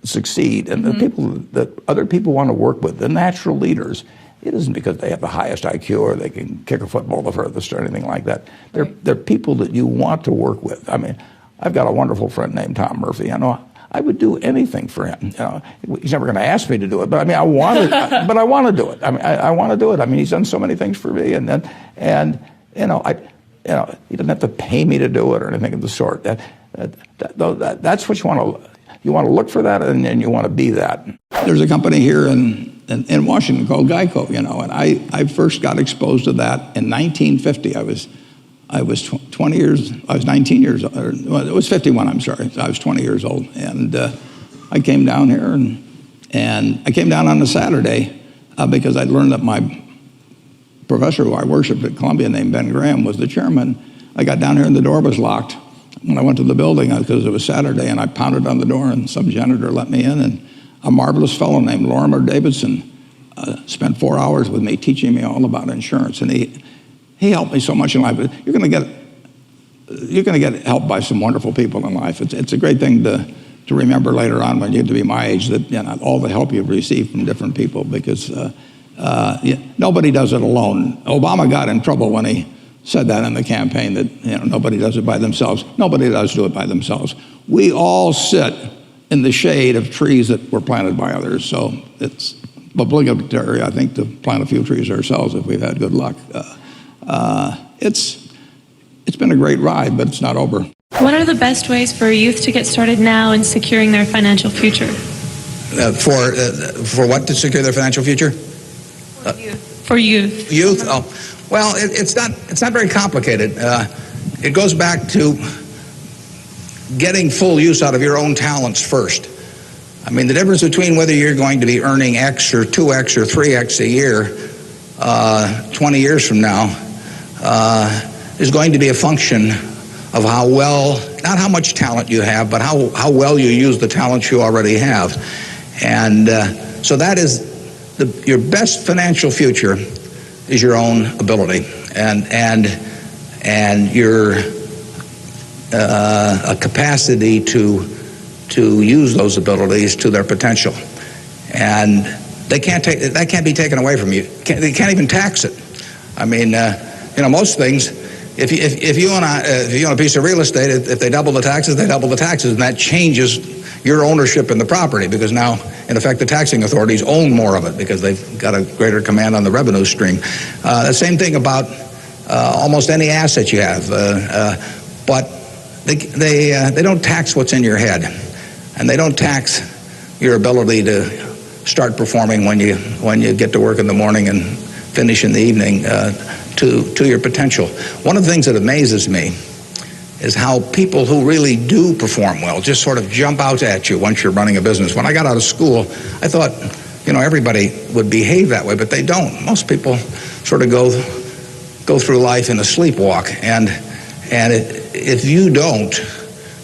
S3: succeed and the people that other people want to work with, the natural leaders, it isn't because they have the highest IQ or they can kick a football the furthest or anything like that. They're people that you want to work with. I mean, I've got a wonderful friend named Tom Murphy. I know I would do anything for him. You know, he's never going to ask me to do it, but I mean, I want to do it. I mean, I want to do it. I mean, he's done so many things for me, and he doesn't have to pay me to do it or anything of the sort. That's what you want to. You want to look for that, and you want to be that. There's a company here in Washington called Geico, you know, and I first got exposed to that in 1950. I was 20 years. I was 19 years. Well, it was 51. I'm sorry. I was 20 years old, and I came down here, and I came down on a Saturday because I'd learned that my professor who I worshipped at Columbia named Ben Graham was the chairman. I got down here and the door was locked. When I went to the building, because it was Saturday, and I pounded on the door, and some janitor let me in, and a marvelous fellow named Lorimer Davidson spent 4 hours with me teaching me all about insurance, and he helped me so much in life. You're going to get help by some wonderful people in life. It's a great thing to
S7: to remember later on when you get to be my age that all the help you've received from different people, because nobody does it alone. Obama got in trouble when he said that in the campaign, that nobody does it by themselves. Nobody does do it by themselves. We all sit in the shade of trees that were planted by others. So it's obligatory, I think, to plant a few trees ourselves if we've had good luck. It's been a great ride, but it's not over.
S9: What are the best ways for youth to get started now in securing their financial future?
S7: For what, to secure their financial future?
S9: For youth.
S7: Youth? Oh, well, it's not very complicated. It goes back to getting full use out of your own talents first. I mean, the difference between whether you're going to be earning X or 2X or 3X a year 20 years from now is going to be a function of how well, not how much talent you have, but how well you use the talents you already have. And so that is your best financial future is your own ability and your a capacity to use those abilities to their potential. And that can't be taken away from you. They can't even tax it. I mean, most things, if you own a piece of real estate, if they double the taxes, they double the taxes, and that changes your ownership in the property, because now, in effect, the taxing authorities own more of it because they've got a greater command on the revenue stream. The same thing about almost any asset you have, but they don't tax what's in your head, and they don't tax your ability to start performing when you get to work in the morning and finish in the evening to your potential. One of the things that amazes me is how people who really do perform well just sort of jump out at you once you're running a business. When I got out of school, I thought, everybody would behave that way, but they don't. Most people sort of go through life in a sleepwalk, and if you don't,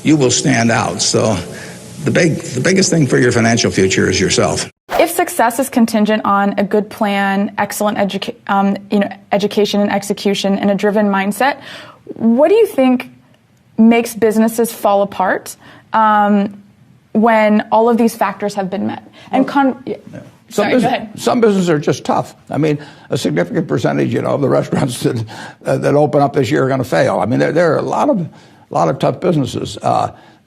S7: you will stand out. So the biggest thing for your financial future is yourself.
S6: If success is contingent on a good plan, excellent education and execution, and a driven mindset, what do you think makes businesses fall apart when all of these factors have been met? And
S3: some businesses are just tough. I mean, a significant percentage, of the restaurants that open up this year are going to fail. I mean, there are a lot of tough businesses.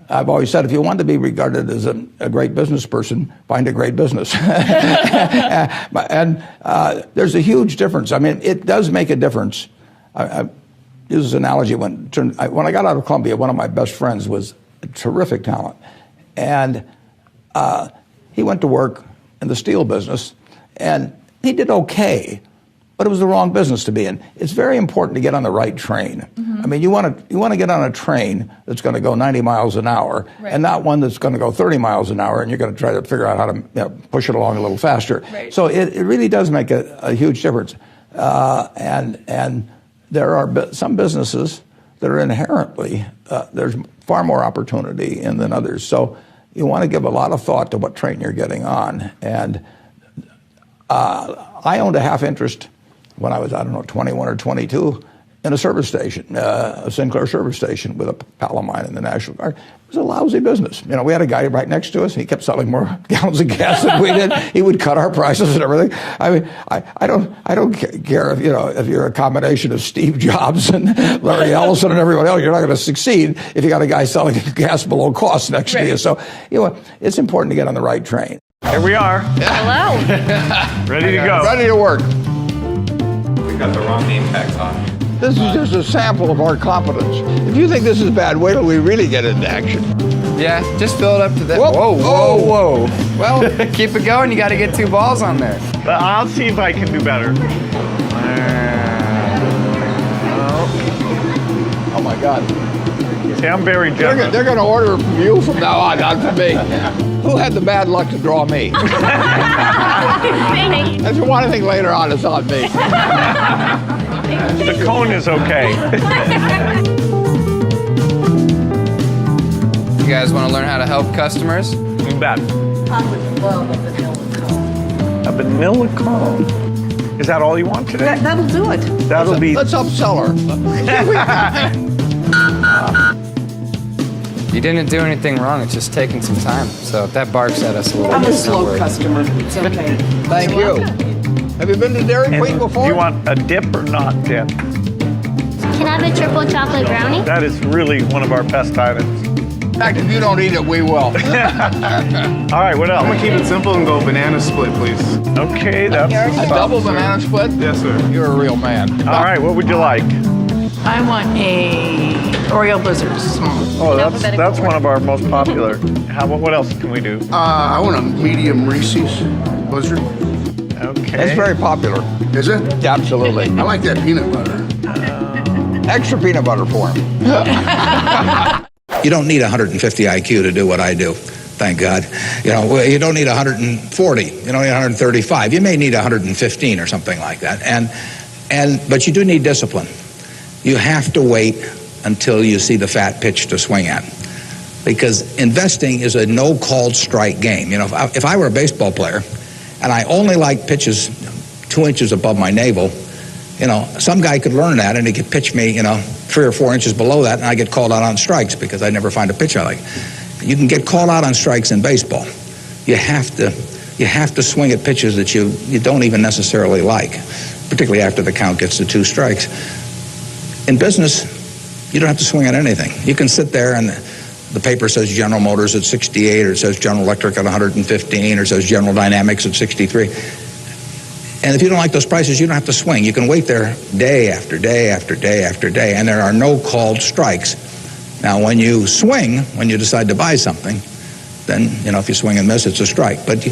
S3: I've always said, if you want to be regarded as a great business person, find a great business. And there's a huge difference. I mean, it does make a difference. I use this analogy when I got out of Columbia. One of my best friends was a terrific talent, and he went to work in the steel business, and he did okay, but it was the wrong business to be in. It's very important to get on the right train. Mm-hmm. I mean, you want to get on a train that's going to go 90 miles an hour, right, and not one that's going to go 30 miles an hour, and you're going to try to figure out how to push it along a little faster. Right. So it really does make a huge difference. And there are some businesses that are inherently, there's far more opportunity in than others. So you want to give a lot of thought to what train you're getting on. And I owned a half interest when I was, 21 or 22, in a service station, a Sinclair service station with a pal of mine in the National Guard. It was a lousy business. We had a guy right next to us. He kept selling more gallons of gas than we did. He would cut our prices and everything. I mean, I don't care if you're a combination of Steve Jobs and Larry Ellison and everyone else. You're not going to succeed if you got a guy selling gas below cost next to you. So it's important to get on the right train.
S1: Here we are.
S10: Hello.
S1: Ready to go.
S3: Ready to work.
S5: We got the wrong name tags on.
S3: This is just a sample of our competence. If you think this is bad, wait till we really get into action.
S10: Yeah, just fill it up to that.
S3: Whoa, whoa.
S10: Well, keep it going. You got to get 2 balls on there.
S1: But I'll see if I can do better.
S3: Oh my God.
S1: See, I'm very generous.
S3: They're going to order from you from now on, not from me. Who had the bad luck to draw me? If you want anything later on, it's on me.
S1: The cone is okay.
S10: You guys want to learn how to help customers?
S1: You bet.
S11: I would love a vanilla cone.
S1: A vanilla cone. Is that all you want today?
S11: That'll do it.
S1: That'll be.
S3: Let's upsell her.
S10: You didn't do anything wrong. It's just taking some time. So if that barks at us a little
S11: I'm
S10: bit,
S11: a
S10: don't
S11: slow
S10: worry.
S11: customer. It's okay.
S3: Thank you. Have you been to Dairy Queen before?
S12: Do you want a dip or not dip?
S13: Can I have a triple chocolate brownie?
S12: That is really one of our best items.
S7: In fact, if you don't eat it, we will.
S12: All right, what else?
S14: I'm gonna keep it simple and go banana split, please.
S12: Okay, that's
S7: A double banana split?
S14: Yes, sir.
S7: You're a real man.
S12: all right. What would you like?
S11: I want a Oreo Blizzard small.
S12: Oh, that's one of our most popular. What else can we do?
S14: I want a medium Reese's Blizzard.
S12: Okay.
S3: It's very popular.
S14: Is it?
S3: Yeah, absolutely.
S14: I like that peanut butter.
S3: Extra peanut butter for him.
S7: You don't need 150 IQ to do what I do, thank God. You don't need 140. You don't need 135. You may need 115 or something like that. But you do need discipline. You have to wait until you see the fat pitch to swing at. Because investing is a no-called strike game. If I were a baseball player and I only liked pitches 2 inches above my navel, some guy could learn that and he could pitch me, 3 or 4 inches below that, and I get called out on strikes because I never find a pitch I like. You can get called out on strikes in baseball. You have to swing at pitches that you don't even necessarily like, particularly after the count gets to 2 strikes. In business, you don't have to swing at anything. You can sit there and the paper says General Motors at 68, or it says General Electric at 115, or it says General Dynamics at 63. And if you don't like those prices, you don't have to swing. You can wait there day after day after day after day, and there are no called strikes. Now, when you swing, when you decide to buy something, then, if you swing and miss, it's a strike. But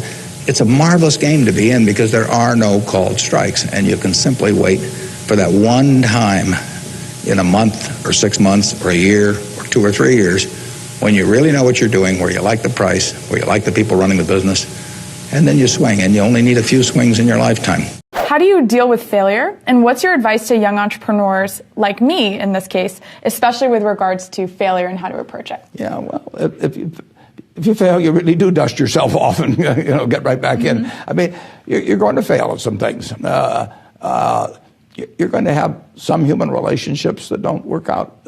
S7: it's a marvelous game to be in because there are no called strikes, and you can simply wait for that one time in a month or 6 months or a year or 2 or 3 years when you really know what you're doing, where you like the price, where you like the people running the business, and then you swing, and you only need a few swings in your lifetime.
S6: How do you deal with failure? And what's your advice to young entrepreneurs like me in this case, especially with regards to failure and how to approach it?
S3: Yeah, well, if you fail, you really do dust yourself off and get right back in. I mean, you're going to fail at some things. You're going to have some human relationships that don't work out.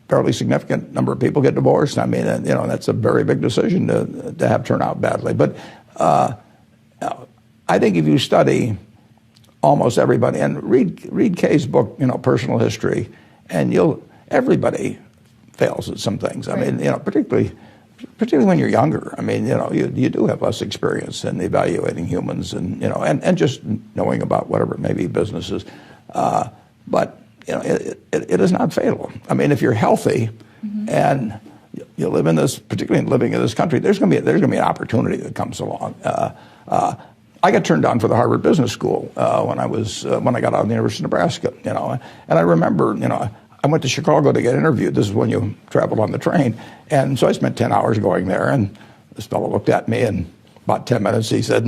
S3: Fairly significant number of people get divorced. I mean, that's a very big decision to have turn out badly. But I think if you study almost everybody and read Kay's book, Personal History, and everybody fails at some things. I mean, particularly when you're younger. I mean, you do have less experience in evaluating humans and and just knowing about whatever it may be businesses. But it is not fatal. I mean, if you're healthy and you live in this, particularly living in this country, there's going to be an opportunity that comes along. I got turned down for the Harvard Business School when I got out of the University of Nebraska. And I remember, I went to Chicago to get interviewed. This is when you traveled on the train, and so I spent 10 hours going there. And this fellow looked at me and. About 10 minutes, he said,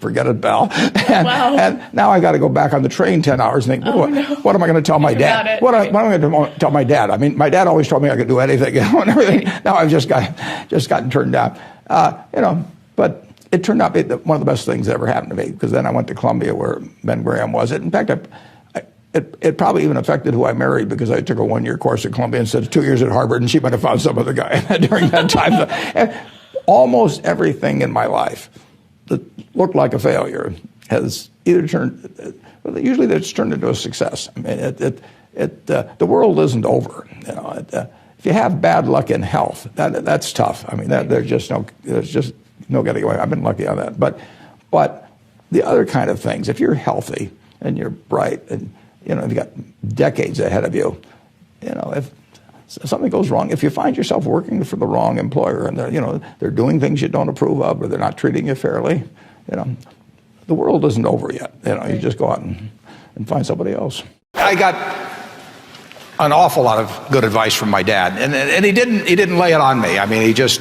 S3: forget it, Bell. And now I got to go back on the train 10 hours and think, what am I going to tell my dad? What am I going to tell my dad? I mean, my dad always told me I could do anything, and everything. Now I've just gotten turned down. But it turned out to be one of the best things that ever happened to me, because then I went to Columbia where Ben Graham was. In fact, it probably even affected who I married, because I took a 1-year course at Columbia instead of 2 years at Harvard, and she might have found some other guy during that time. And almost everything in my life that looked like a failure has either usually it's turned into a success. I mean, the world isn't over. If you have bad luck in health, that's tough. I mean, there's just no getting away. I've been lucky on that. But the other kind of things, if you're healthy and you're bright and you've got decades ahead of you, if something goes wrong, if you find yourself working for the wrong employer and they're doing things you don't approve of, or they're not treating you fairly, the world isn't over yet. You just go out and find somebody else. I got an awful lot of good advice from my dad, and he didn't lay it on me. I mean, he just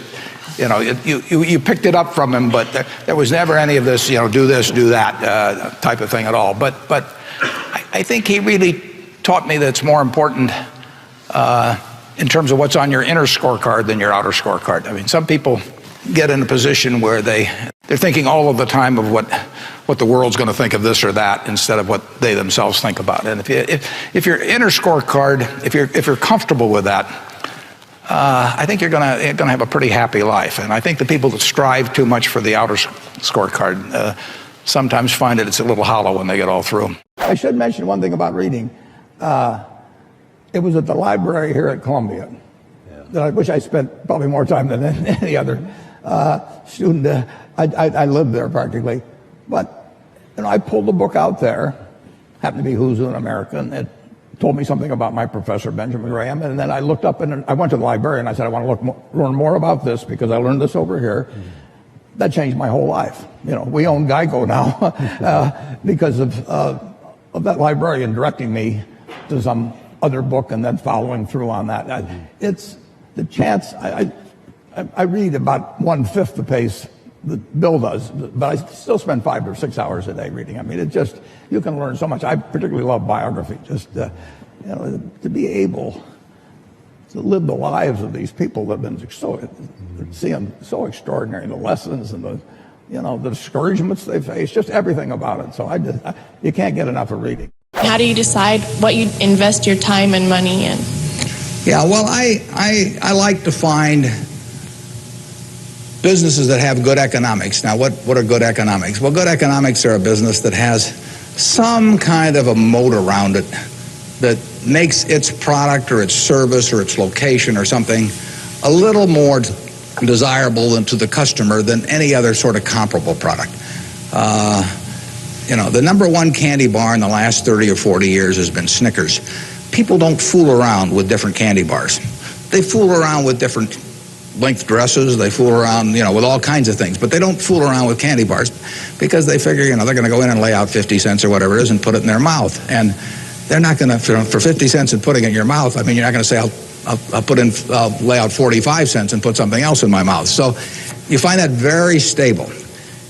S3: you picked it up from him, but there was never any of this do this, do that type of thing at all. But I think he really taught me that it's more important in terms of what's on your inner scorecard than your outer scorecard. I mean, some people get in a position where they're thinking all of the time of what the world's going to think of this or that instead of what they themselves think about. And if your inner scorecard, if you're comfortable with that,
S7: I think you're going to have a pretty happy life. And I think the people that strive too much for the outer scorecard sometimes find it's a little hollow when they get all through.
S3: I should mention one thing about reading. It was at the library here at Columbia that I wish I spent probably more time than any other student. I lived there practically. But I pulled the book out there, happened to be Who's Who in America, and it told me something about my professor, Benjamin Graham. And then I looked up and I went to the library and I said, I want to learn more about this because I learned this over here. That changed my whole life. We own Geico now because of that librarian directing me to some other book and then following through on that. It's the chance. I read about 1/5 the pace that Bill does, but I still spend 5 or 6 hours a day reading. I mean, you can learn so much. I particularly love biography. Just to be able to live the lives of these people that have been so extraordinary, the lessons and the discouragements they face, just everything about it. So you can't get enough of reading.
S9: How do you decide what you invest your time and money in?
S7: Yeah, well, I like to find businesses that have good economics. Now, what are good economics? Well, good economics are a business that has some kind of a moat around it that makes its product or its service or its location or something a little more desirable to the customer than any other sort of comparable product. The number one candy bar in the last 30 or 40 years has been Snickers. People don't fool around with different candy bars. They fool around with different length dresses. They fool around, with all kinds of things. But they don't fool around with candy bars because they figure, they're going to go in and lay out 50 cents or whatever it is and put it in their mouth. And they're not going to, for 50 cents and putting it in your mouth, I mean, you're not going to say, I'll lay out 45 cents and put something else in my mouth. So you find that very stable.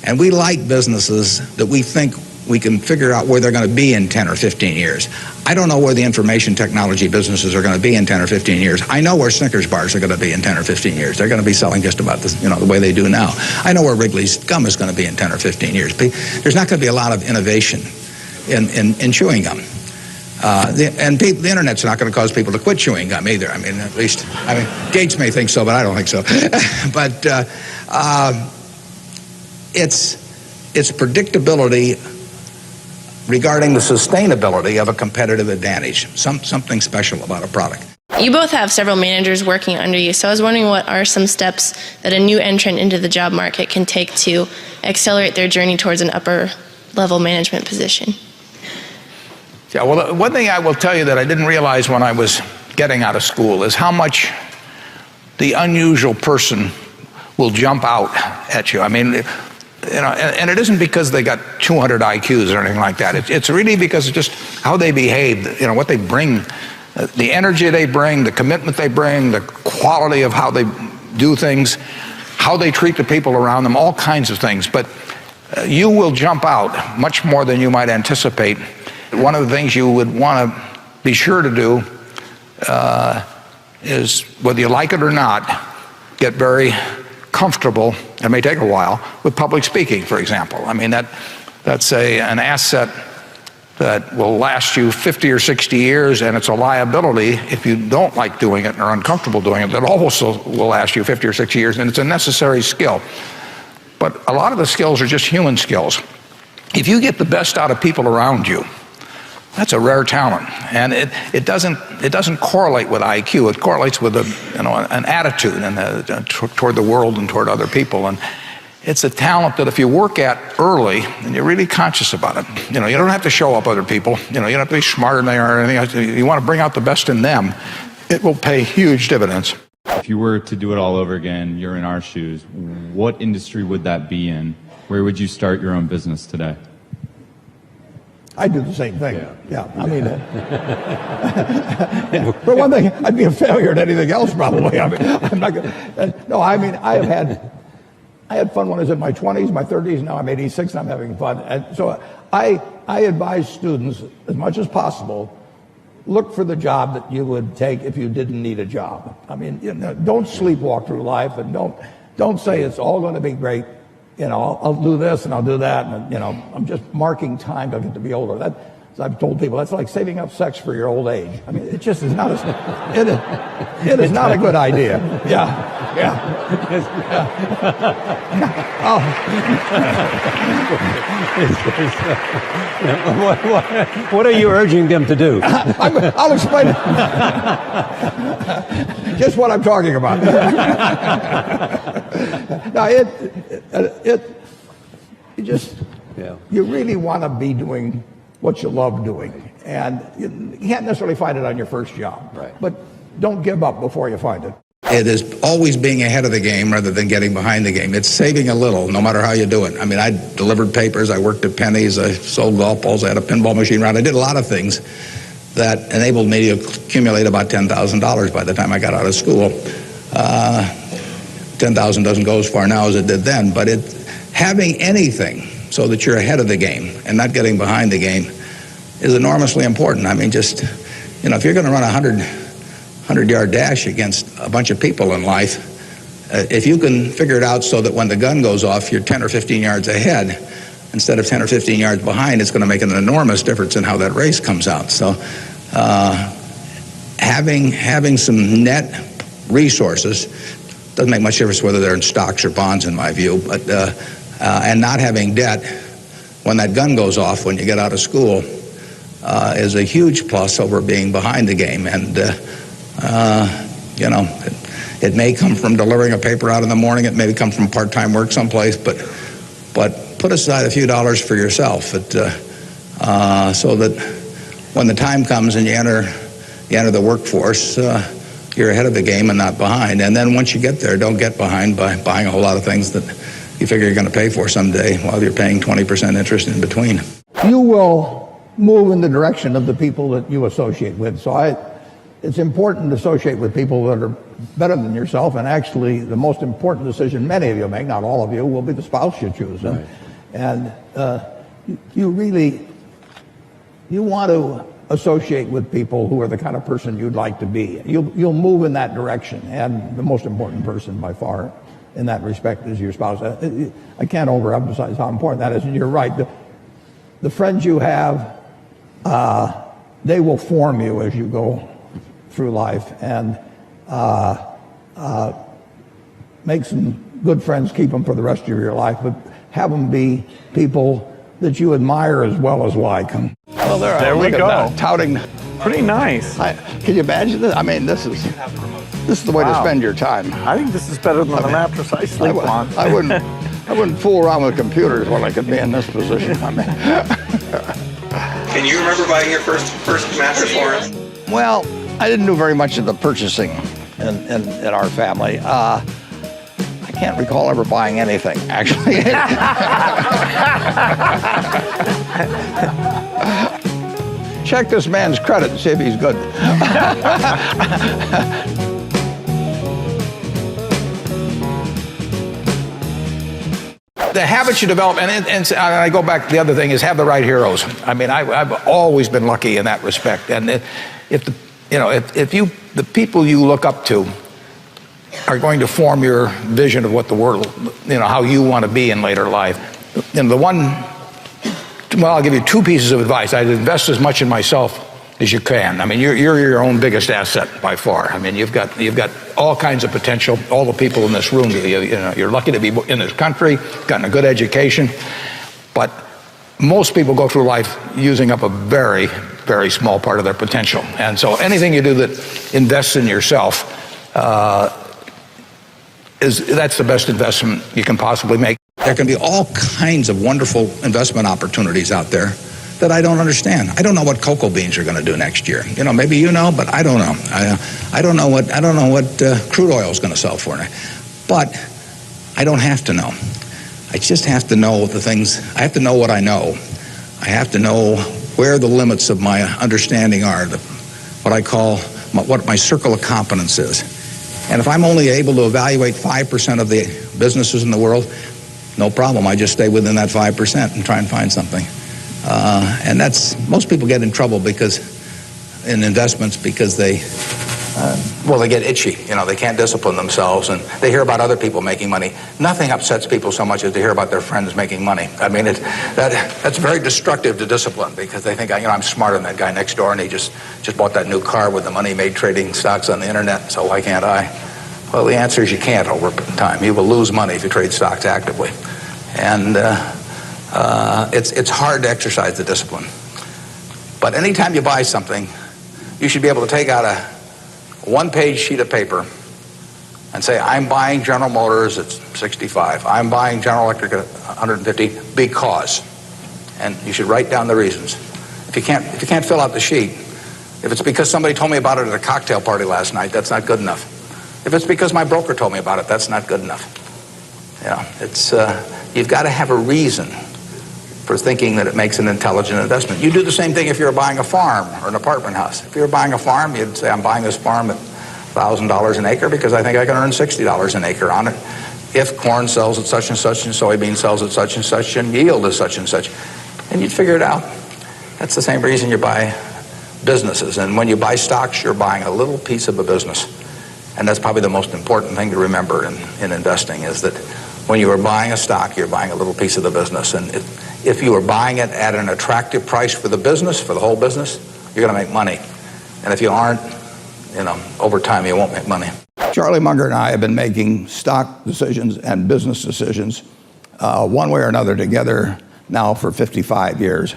S7: And we like businesses that we think we can figure out where they're going to be in 10 or 15 years. I don't know where the information technology businesses are going to be in 10 or 15 years. I know where Snickers bars are going to be in 10 or 15 years. They're going to be selling just about this, the way they do now. I know where Wrigley's gum is going to be in 10 or 15 years. There's not going to be a lot of innovation in chewing gum. The internet's not going to cause people to quit chewing gum either. I mean, Gates may think so, but I don't think so. But it's predictability regarding the sustainability of a competitive advantage, something special about a product.
S9: You both have several managers working under you, so I was wondering what are some steps that a new entrant into the job market can take to accelerate their journey towards an upper level management position?
S7: Yeah, well, one thing I will tell you that I didn't realize when I was getting out of school is how much the unusual person will jump out at you. I mean, and it isn't because they got 200 IQs or anything like that. It's really because of just how they behave, what they bring, the energy they bring, the commitment they bring, the quality of how they do things, how they treat the people around them, all kinds of things. But you will jump out much more than you might anticipate. One of the things you would want to be sure to do is, whether you like it or not, get very comfortable, it may take a while, with public speaking, for example. I mean, that's an asset that will last you 50 or 60 years, and it's a liability if you don't like doing it or are uncomfortable doing it, that also will last you 50 or 60 years, and it's a necessary skill. But a lot of the skills are just human skills. If you get the best out of people around you, that's a rare talent, and it doesn't correlate with IQ. It correlates with an attitude and toward the world and toward other people. And it's a talent that if you work at early and you're really conscious about it, you don't have to show up other people. You don't have to be smarter than they are or anything else. You want to bring out the best in them. It will pay huge dividends.
S15: If you were to do it all over again, you're in our shoes. What industry would that be in? Where would you start your own business today?
S3: I do the same thing. Yeah. I mean, for one thing, I'd be a failure at anything else probably. I mean, I'm not gonna. No, I mean, I had fun when I was in my 20s, my 30s. Now I'm 86, and I'm having fun. And so I advise students as much as possible, look for the job that you would take if you didn't need a job. I mean, don't sleepwalk through life, and don't say it's all going to be great. I'll do this and I'll do that, and I'm just marking time till I get to be older. I've told people, that's like saving up sex for your old age. I mean, it just is not it is not a good idea. Yeah.
S16: What are you urging them to do?
S3: I'll explain it. Just what I'm talking about. Now, you really want to be doing what you love doing. And you can't necessarily find it on your first job.
S7: Right.
S3: But don't give up before you find it.
S7: It is always being ahead of the game rather than getting behind the game. It's saving a little, no matter how you do it. I mean, I delivered papers, I worked at Penny's, I sold golf balls, I had a pinball machine around. I did a lot of things that enabled me to accumulate about $10,000 by the time I got out of school. 10,000 doesn't go as far now as it did then, but having anything so that you're ahead of the game and not getting behind the game is enormously important. I mean, just, if you're going to run a 100-yard dash against a bunch of people in life, if you can figure it out so that when the gun goes off, you're 10 or 15 yards ahead instead of 10 or 15 yards behind, it's going to make an enormous difference in how that race comes out. So having some net resources doesn't make much difference whether they're in stocks or bonds, in my view, but and not having debt when that gun goes off when you get out of school is a huge plus over being behind the game. And it may come from delivering a paper out in the morning, it may come from part-time work someplace, but put aside a few dollars for yourself so that when the time comes and you enter the workforce, you're ahead of the game and not behind. And then once you get there, don't get behind by buying a whole lot of things that you figure you're going to pay for someday while you're paying 20% interest in between.
S3: You will move in the direction of the people that you associate with. So it's important to associate with people that are better than yourself, and actually the most important decision many of you make, not all of you, will be the spouse you choose. Right. And you want to associate with people who are the kind of person you'd like to be. You'll move in that direction, and the most important person by far in that respect is your spouse. I can't overemphasize how important that is, and you're right. The friends you have, they will form you as you go through life, and make some good friends, keep them for the rest of your life, but have them be people that you admire as well as like them.
S12: Well, there we go.
S3: Touting.
S12: Pretty nice.
S3: Can you imagine this? I mean, this is the way to spend your time.
S12: I think this is better than the mattress I sleep on.
S3: I wouldn't fool around with computers when I could be in this position. I mean.
S7: Can you remember buying your first mattress, Lawrence?
S3: Well, I didn't do very much of the purchasing in our family. I can't recall ever buying anything, actually. Check this man's credit and see if he's good. The habits you develop, and I go back, the other thing is have the right heroes. I mean, I've always been lucky in that respect. And if the people you look up to are going to form your vision of what the world, how you want to be in later life. I'll give you two pieces of advice. I'd invest as much in myself as you can. I mean, you're your own biggest asset by far. I mean, you've got all kinds of potential. All the people in this room, you're lucky to be in this country, gotten a good education, but most people go through life using up a very, very small part of their potential. And so anything you do that invests in yourself, that's the best investment you can possibly make.
S7: There can be all kinds of wonderful investment opportunities out there that I don't understand. I don't know what cocoa beans are going to do next year. Maybe you know, but I don't know. I don't know what crude oil is going to sell for. But I don't have to know. I just have to know the things. I have to know what I know. I have to know where the limits of my understanding are, what I call what my circle of competence is. And if I'm only able to evaluate 5% of the businesses in the world, no problem. I just stay within that 5% and try and find something. And most people get in trouble in investments because they well, they get itchy. You know, they can't discipline themselves, and they hear about other people making money. Nothing upsets people so much as to hear about their friends making money. I mean, that's very destructive to discipline, because they think, you know, I'm smarter than that guy next door, and he just bought that new car with the money he made trading stocks on the internet, so why can't I? Well, the answer is you can't over time. You will lose money if you trade stocks actively. And it's hard to exercise the discipline. But anytime you buy something, you should be able to take out a one-page sheet of paper and say, I'm buying General Motors at 65. I'm buying General Electric at 150 because. And you should write down the reasons. If you can't fill out the sheet, if it's because somebody told me about it at a cocktail party last night, that's not good enough. If it's because my broker told me about it, that's not good enough. Yeah, you've got to have a reason for thinking that it makes an intelligent investment. You do the same thing if you're buying a farm or an apartment house. If you're buying a farm, you'd say, I'm buying this farm at $1,000 an acre because I think I can earn $60 an acre on it if corn sells at such and such and soybean sells at such and yield is such and such. And you'd figure it out. That's the same reason you buy businesses. And when you buy stocks, you're buying a little piece of a business. And that's probably the most important thing to remember in investing, is that when you are buying a stock, you're buying a little piece of the business. And if you are buying it at an attractive price for the business, for the whole business, you're going to make money. And if you aren't, you know, over time you won't make money.
S3: Charlie Munger and I have been making stock decisions and business decisions one way or another together now for 55 years.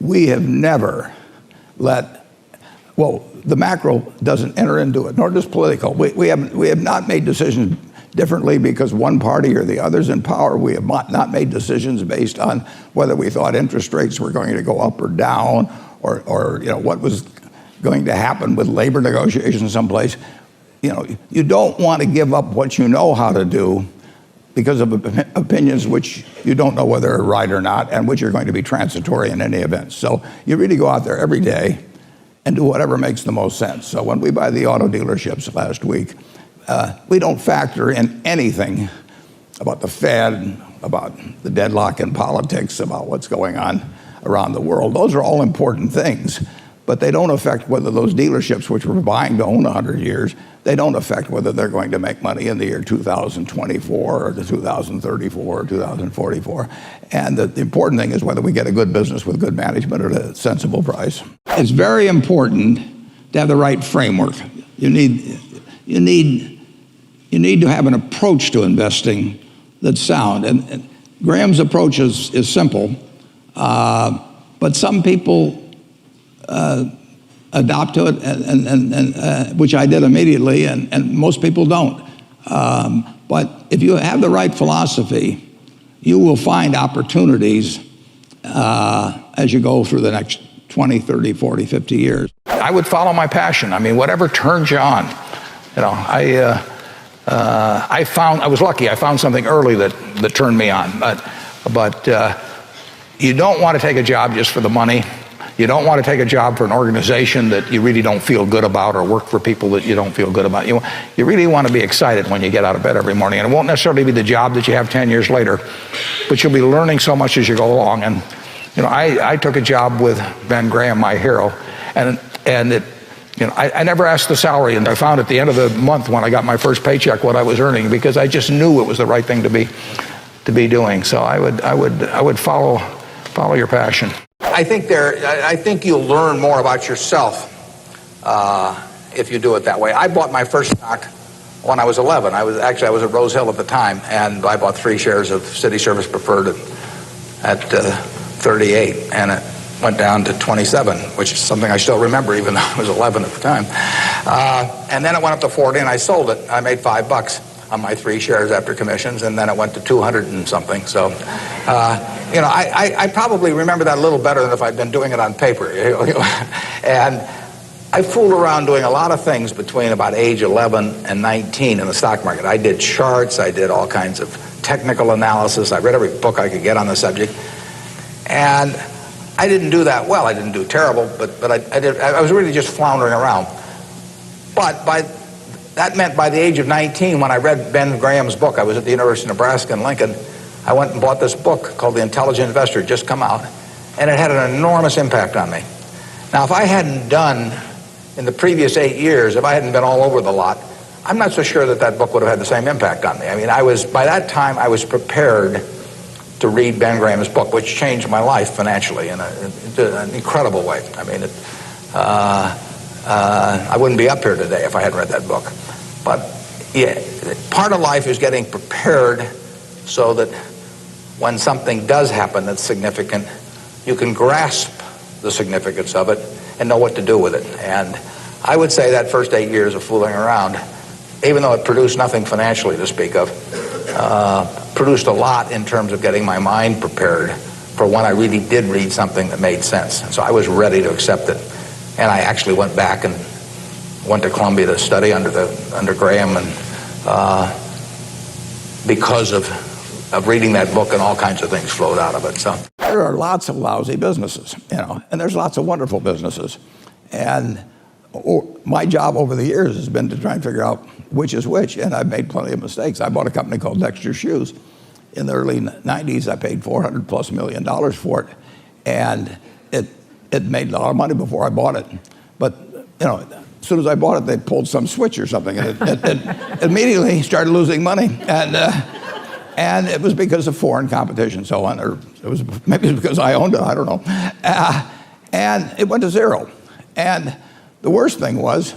S3: We have never the macro doesn't enter into it, nor does political. We have not made decisions differently because one party or the other's in power. We have not made decisions based on whether we thought interest rates were going to go up or down, or you know, what was going to happen with labor negotiations someplace. You know, you don't want to give up what you know how to do because of opinions which you don't know whether are right or not, and which are going to be transitory in any event. So you really go out there every day and do whatever makes the most sense. So when we buy the auto dealerships last week, we don't factor in anything about the Fed, about the deadlock in politics, about what's going on around the world. Those are all important things, but they don't affect whether those dealerships, which we're buying to own 100 years, they don't affect whether they're going to make money in the year 2024 or 2034 or 2044. And the important thing is whether we get a good business with good management at a sensible price. It's very important to have the right framework. You need to have an approach to investing that's sound. And Graham's approach is simple, but some people adopt to it, and which I did immediately, and most people don't. But if you have the right philosophy, you will find opportunities as you go through the next 20, 30, 40, 50 years. I would follow my passion. I mean, whatever turns you on. You know, I was lucky. I found something early that turned me on. But you don't want to take a job just for the money. You don't want to take a job for an organization that you really don't feel good about, or work for people that you don't feel good about. You really want to be excited when you get out of bed every morning. And it won't necessarily be the job that you have 10 years later, but you'll be learning so much as you go along. And you know, I took a job with Ben Graham, my hero, and it, you know, I never asked the salary, and I found at the end of the month when I got my first paycheck what I was earning, because I just knew it was the right thing to be doing. So I would follow your passion. I think you'll learn more about yourself if you do it that way. I bought my first stock when I was 11. I was at Rose Hill at the time, and I bought 3 shares of City Service Preferred at 38, and it went down to 27, which is something I still remember, even though I was 11 at the time. And then it went up to 40, and I sold it. I made $5 on my 3 shares after commissions, and then it went to 200 and something. So, you know, I probably remember that a little better than if I'd been doing it on paper. And I fooled around doing a lot of things between about age 11 and 19 in the stock market. I did charts, I did all kinds of technical analysis, I read every book I could get on the subject. And I didn't do that well. I didn't do terrible, but I was really just floundering around. But that meant by the age of 19, when I read Ben Graham's book, I was at the University of Nebraska in Lincoln, I went and bought this book called The Intelligent Investor, just come out, and it had an enormous impact on me. Now, if I hadn't done
S7: in the previous 8 years, if I hadn't been all over the lot, I'm not so sure that that book would have had the same impact on me. I mean, by that time, I was prepared to read Ben Graham's book, which changed my life financially in an incredible way. I mean, I wouldn't be up here today if I hadn't read that book. But yeah, part of life is getting prepared so that when something does happen that's significant, you can grasp the significance of it and know what to do with it. And I would say that first 8 years of fooling around, even though it produced nothing financially to speak of, produced a lot in terms of getting my mind prepared for when I really did read something that made sense. And so I was ready to accept it. And I actually went back and went to Columbia to study under Graham, and because of reading that book, and all kinds of things flowed out of it. So
S3: there are lots of lousy businesses, and there's lots of wonderful businesses. And my job over the years has been to try and figure out which is which, and I've made plenty of mistakes. I bought a company called Dexter Shoes in the early 90s. I paid $400+ million for it, and it made a lot of money before I bought it. But as soon as I bought it, they pulled some switch or something, and it immediately started losing money. And it was because of foreign competition, so on, or maybe it was because I owned it, I don't know. And it went to zero. And the worst thing was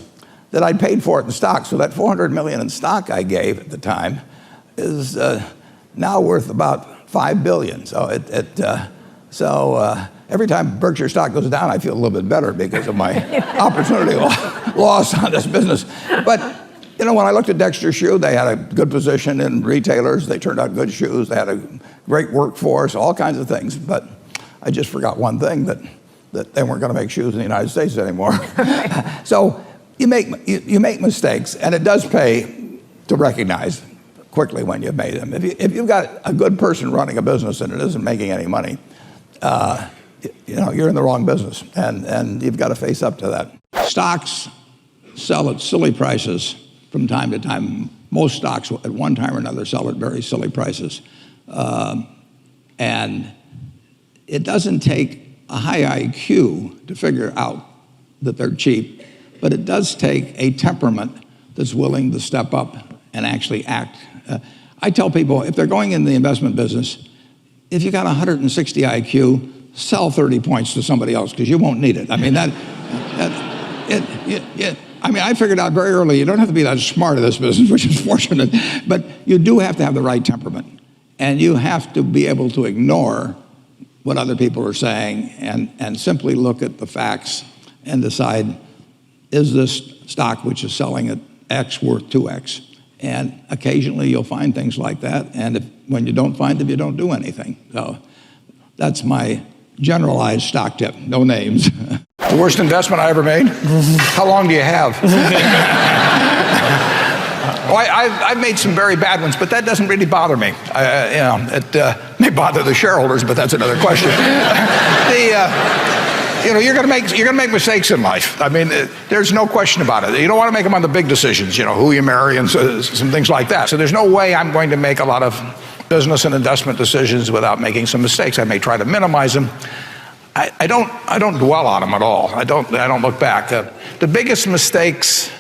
S3: that I'd paid for it in stock, so that $400 million in stock I gave at the time is now worth about $5 billion. So every time Berkshire stock goes down, I feel a little bit better because of my opportunity loss on this business. But when I looked at Dexter Shoe, they had a good position in retailers. They turned out good shoes. They had a great workforce, all kinds of things. But I just forgot one thing, that they weren't going to make shoes in the United States anymore. So you make mistakes, and it does pay to recognize quickly when you've made them. If you've got a good person running a business and it isn't making any money, you're in the wrong business, and you've got to face up to that. Stocks sell at silly prices from time to time. Most stocks at one time or another sell at very silly prices. And it doesn't take a high IQ to figure out that they're cheap, but it does take a temperament that's willing to step up and actually act. I tell people, if they're going in the investment business, if you got 160 IQ, sell 30 points to somebody else, because you won't need it. I mean, I figured out very early, you don't have to be that smart in this business, which is fortunate, but you do have to have the right temperament. And you have to be able to ignore what other people are saying and simply look at the facts and decide, is this stock which is selling at X worth 2X? And occasionally you'll find things like that, and when you don't find them, you don't do anything. So that's my generalized stock tip, no names. The worst investment I ever made? How long do you have? I've made some very bad ones, but that doesn't really bother me. It may bother the shareholders, but that's another question. You're going to make mistakes in life. I mean, there's no question about it. You don't want to make them on the big decisions, who you marry and some things like that. So there's no way I'm going to make a lot of business and investment decisions without making some mistakes. I may try to minimize them. I don't dwell on them at all. I don't look back. The biggest mistakes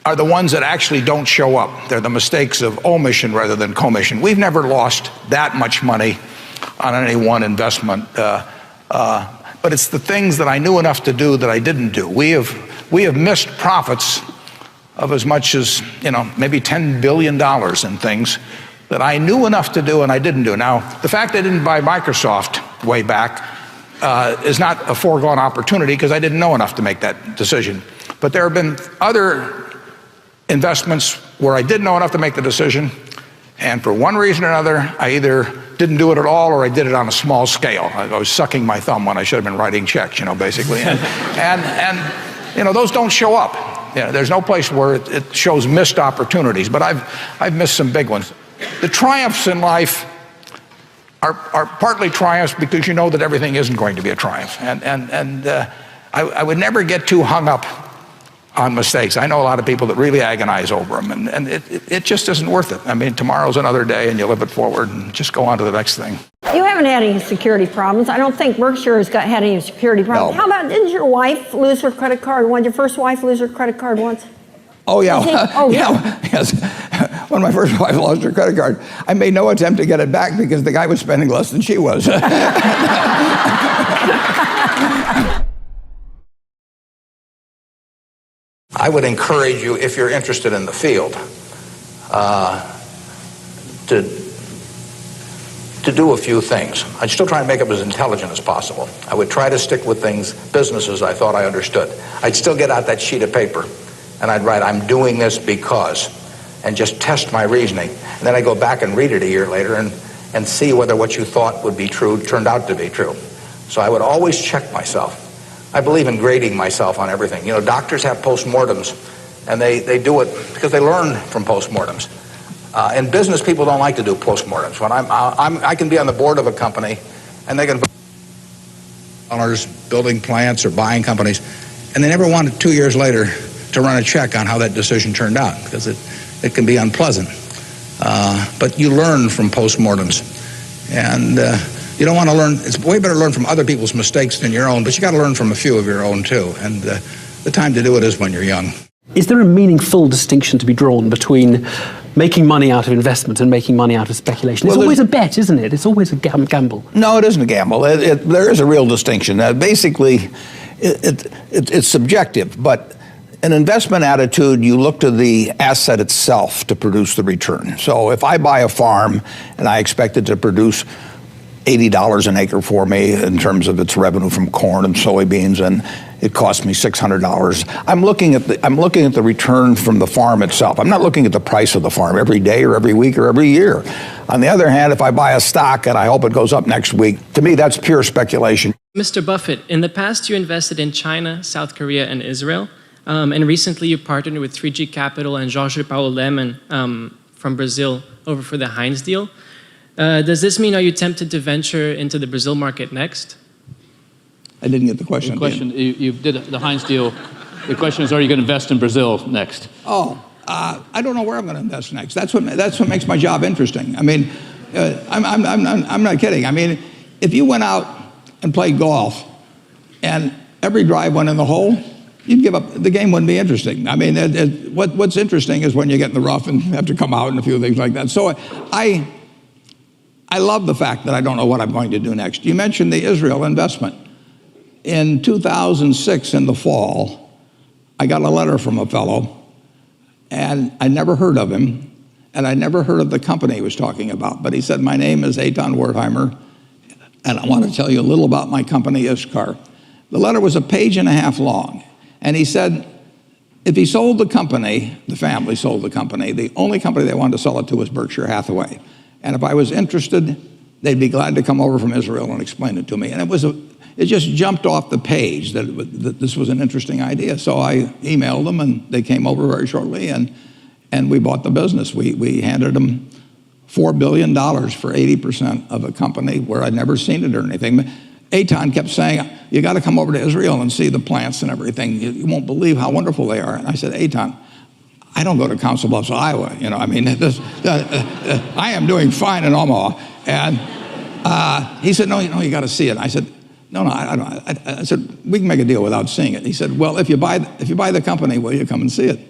S3: are the ones that actually don't show up. They're the mistakes of omission rather than commission. We've never lost that much money on any one investment, but it's the things that I knew enough to do that I didn't do. We have missed profits of as much as maybe $10 billion in things that I knew enough to do and I didn't do. Now, the fact I didn't buy Microsoft way back is not a foregone opportunity, because I didn't know enough to make that decision. But there have been other investments where I did know enough to make the decision, and for one reason or another, I either didn't do it at all or I did it on a small scale. I was sucking my thumb when I should have been writing checks, basically. And those don't show up. There's no place where it shows missed opportunities, but I've missed some big ones. The triumphs in life are partly triumphs because you know that everything isn't going to be a triumph. And I would never get too hung up on mistakes. I know a lot of people that really agonize over them, and it just isn't worth it. I mean, tomorrow's another day, and you live it forward and just go on to the next thing.
S16: You have haven't had any security problems. I don't think Berkshire has had any security problems.
S3: No.
S16: How about, didn't your wife lose her credit card once? Your first wife lose her credit card once?
S3: Oh, yeah.
S16: Oh, yeah.
S3: Yes. When my first wife lost her credit card, I made no attempt to get it back because the guy was spending less than she was. I would encourage you, if you're interested in the field, to do a few things. I'd still try and make them as intelligent as possible. I would try to stick with businesses I thought I understood. I'd still get out that sheet of paper and I'd write, I'm doing this because, and just test my reasoning. And then I go back and read it a year later and see whether what you thought would be true turned out to be true. So I would always check myself. I believe in grading myself on everything. You know, doctors have postmortems, and they do it because they learn from postmortems. In business, people don't like to do postmortems. When I can be on the board of a company, and they can building plants or buying companies, and they never want it 2 years later to run a check on how that decision turned out because it can be unpleasant. But you learn from postmortems, and you don't want to learn. It's way better to learn from other people's mistakes than your own, but you got to learn from a few of your own too. And the time to do it is when you're young.
S17: Is there a meaningful distinction to be drawn between making money out of investment and making money out of speculation? It's always a bet, isn't it? It's always a gamble.
S3: No, it isn't a gamble. There is a real distinction. Basically, it's subjective, but an investment attitude, you look to the asset itself to produce the return. So if I buy a farm and I expect it to produce $80 an acre for me in terms of its revenue from corn and soybeans, and it cost me $600. I'm looking at the return from the farm itself. I'm not looking at the price of the farm every day or every week or every year. On the other hand, if I buy a stock and I hope it goes up next week, to me that's pure speculation.
S18: Mr. Buffett, in the past you invested in China, South Korea, and Israel, and recently you partnered with 3G Capital and Jorge Paulo Lemann from Brazil over for the Heinz deal. Does this mean, are you tempted to venture into the Brazil market next?
S3: I didn't get the question.
S19: The question, you did the Heinz deal. The question is, are you going to invest in Brazil next?
S3: I don't know where I'm going to invest next. That's what makes my job interesting. I mean, I'm not kidding. I mean, if you went out and played golf and every drive went in the hole, you'd give up. The game wouldn't be interesting. I mean, what's interesting is when you get in the rough and have to come out and a few things like that. So I love the fact that I don't know what I'm going to do next. You mentioned the Israel investment. In 2006, in the fall, I got a letter from a fellow, and I never heard of him, and I never heard of the company he was talking about. But he said, my name is Eitan Wertheimer, and I want to tell you a little about my company, Ishkar. The letter was a page and a half long, and he said, if he sold the company, the family sold the company, the only company they wanted to sell it to was Berkshire Hathaway. And if I was interested, they'd be glad to come over from Israel and explain it to me. And it just jumped off the page that this was an interesting idea. So I emailed them, and they came over very shortly, and we bought the business. We handed them $4 billion for 80% of a company where I'd never seen it or anything. Eitan kept saying, you got to come over to Israel and see the plants and everything. You won't believe how wonderful they are. And I said, Eitan, I don't go to Council Bluffs, Iowa. You know, I mean, I am doing fine in Omaha. And he said, no, you got to see it. I said, no, I said, we can make a deal without seeing it. He said, well, if you buy the company, will you come and see it?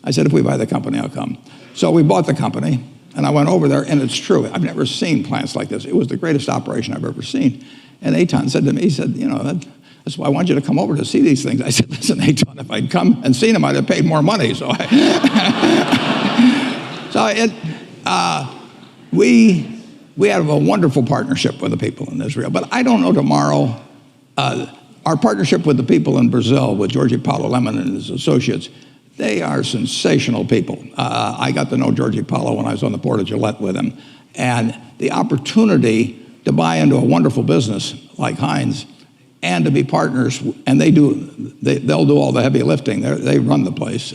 S3: I said, if we buy the company, I'll come. So we bought the company, and I went over there, and it's true. I've never seen plants like this. It was the greatest operation I've ever seen. And Eitan said to me, he said, you know, that's why I want you to come over to see these things. I said, listen, Eitan, if I'd come and seen them, I'd have paid more money. So we have a wonderful partnership with the people in Israel. But I don't know tomorrow. Our partnership with the people in Brazil, with Jorge Paulo Lemann and his associates, they are sensational people. I got to know Jorge Paulo when I was on the board of Gillette with him. And the opportunity to buy into a wonderful business like Heinz and to be partners, and they'll do all the heavy lifting. They run the place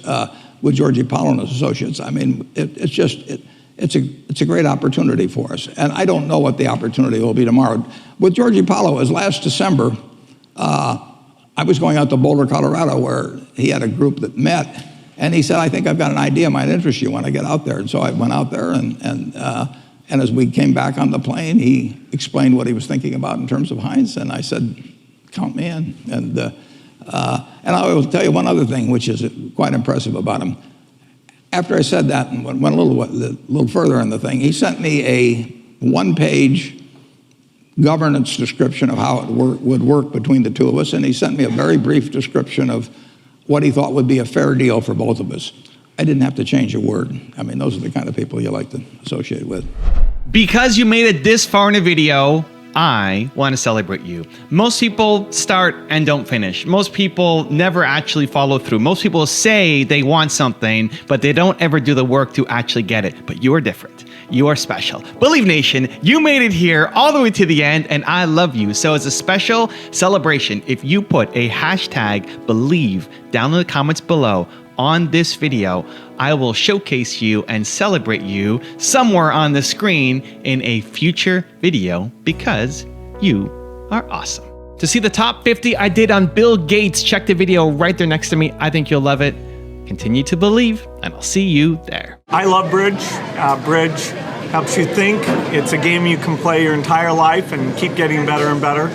S3: with Jorge Paulo and his associates. I mean, it's a great opportunity for us. And I don't know what the opportunity will be tomorrow. With Jorge Paulo, as last December, I was going out to Boulder, Colorado, where he had a group that met, and he said, I think I've got an idea might interest you when I get out there. And so I went out there, and
S7: And as we came back on the plane, he explained what he was thinking about in terms of Heinz, and I said, count me in. And I will tell you one other thing, which is quite impressive about him. After I said that and went a little further in the thing, he sent me a one-page governance description of how it would work between the two of us, and he sent me a very brief description of what he thought would be a fair deal for both of us. I didn't have to change a word. I mean, those are the kind of people you like to associate with.
S1: Because you made it this far in a video, I want to celebrate you. Most people start and don't finish. Most people never actually follow through. Most people say they want something, but they don't ever do the work to actually get it. But you are different. You are special. Believe Nation, you made it here all the way to the end, and I love you. So as a special celebration, if you put a hashtag believe down in the comments below on this video, I will showcase you and celebrate you somewhere on the screen in a future video because you are awesome. To see the top 50 I did on Bill Gates, check the video right there next to me. I think you'll love it. Continue to believe, and I'll see you there.
S20: I love bridge. Bridge helps you think. It's a game you can play your entire life and keep getting better and better.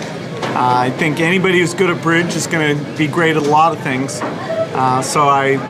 S20: I think anybody who's good at bridge is going to be great at a lot of things. So I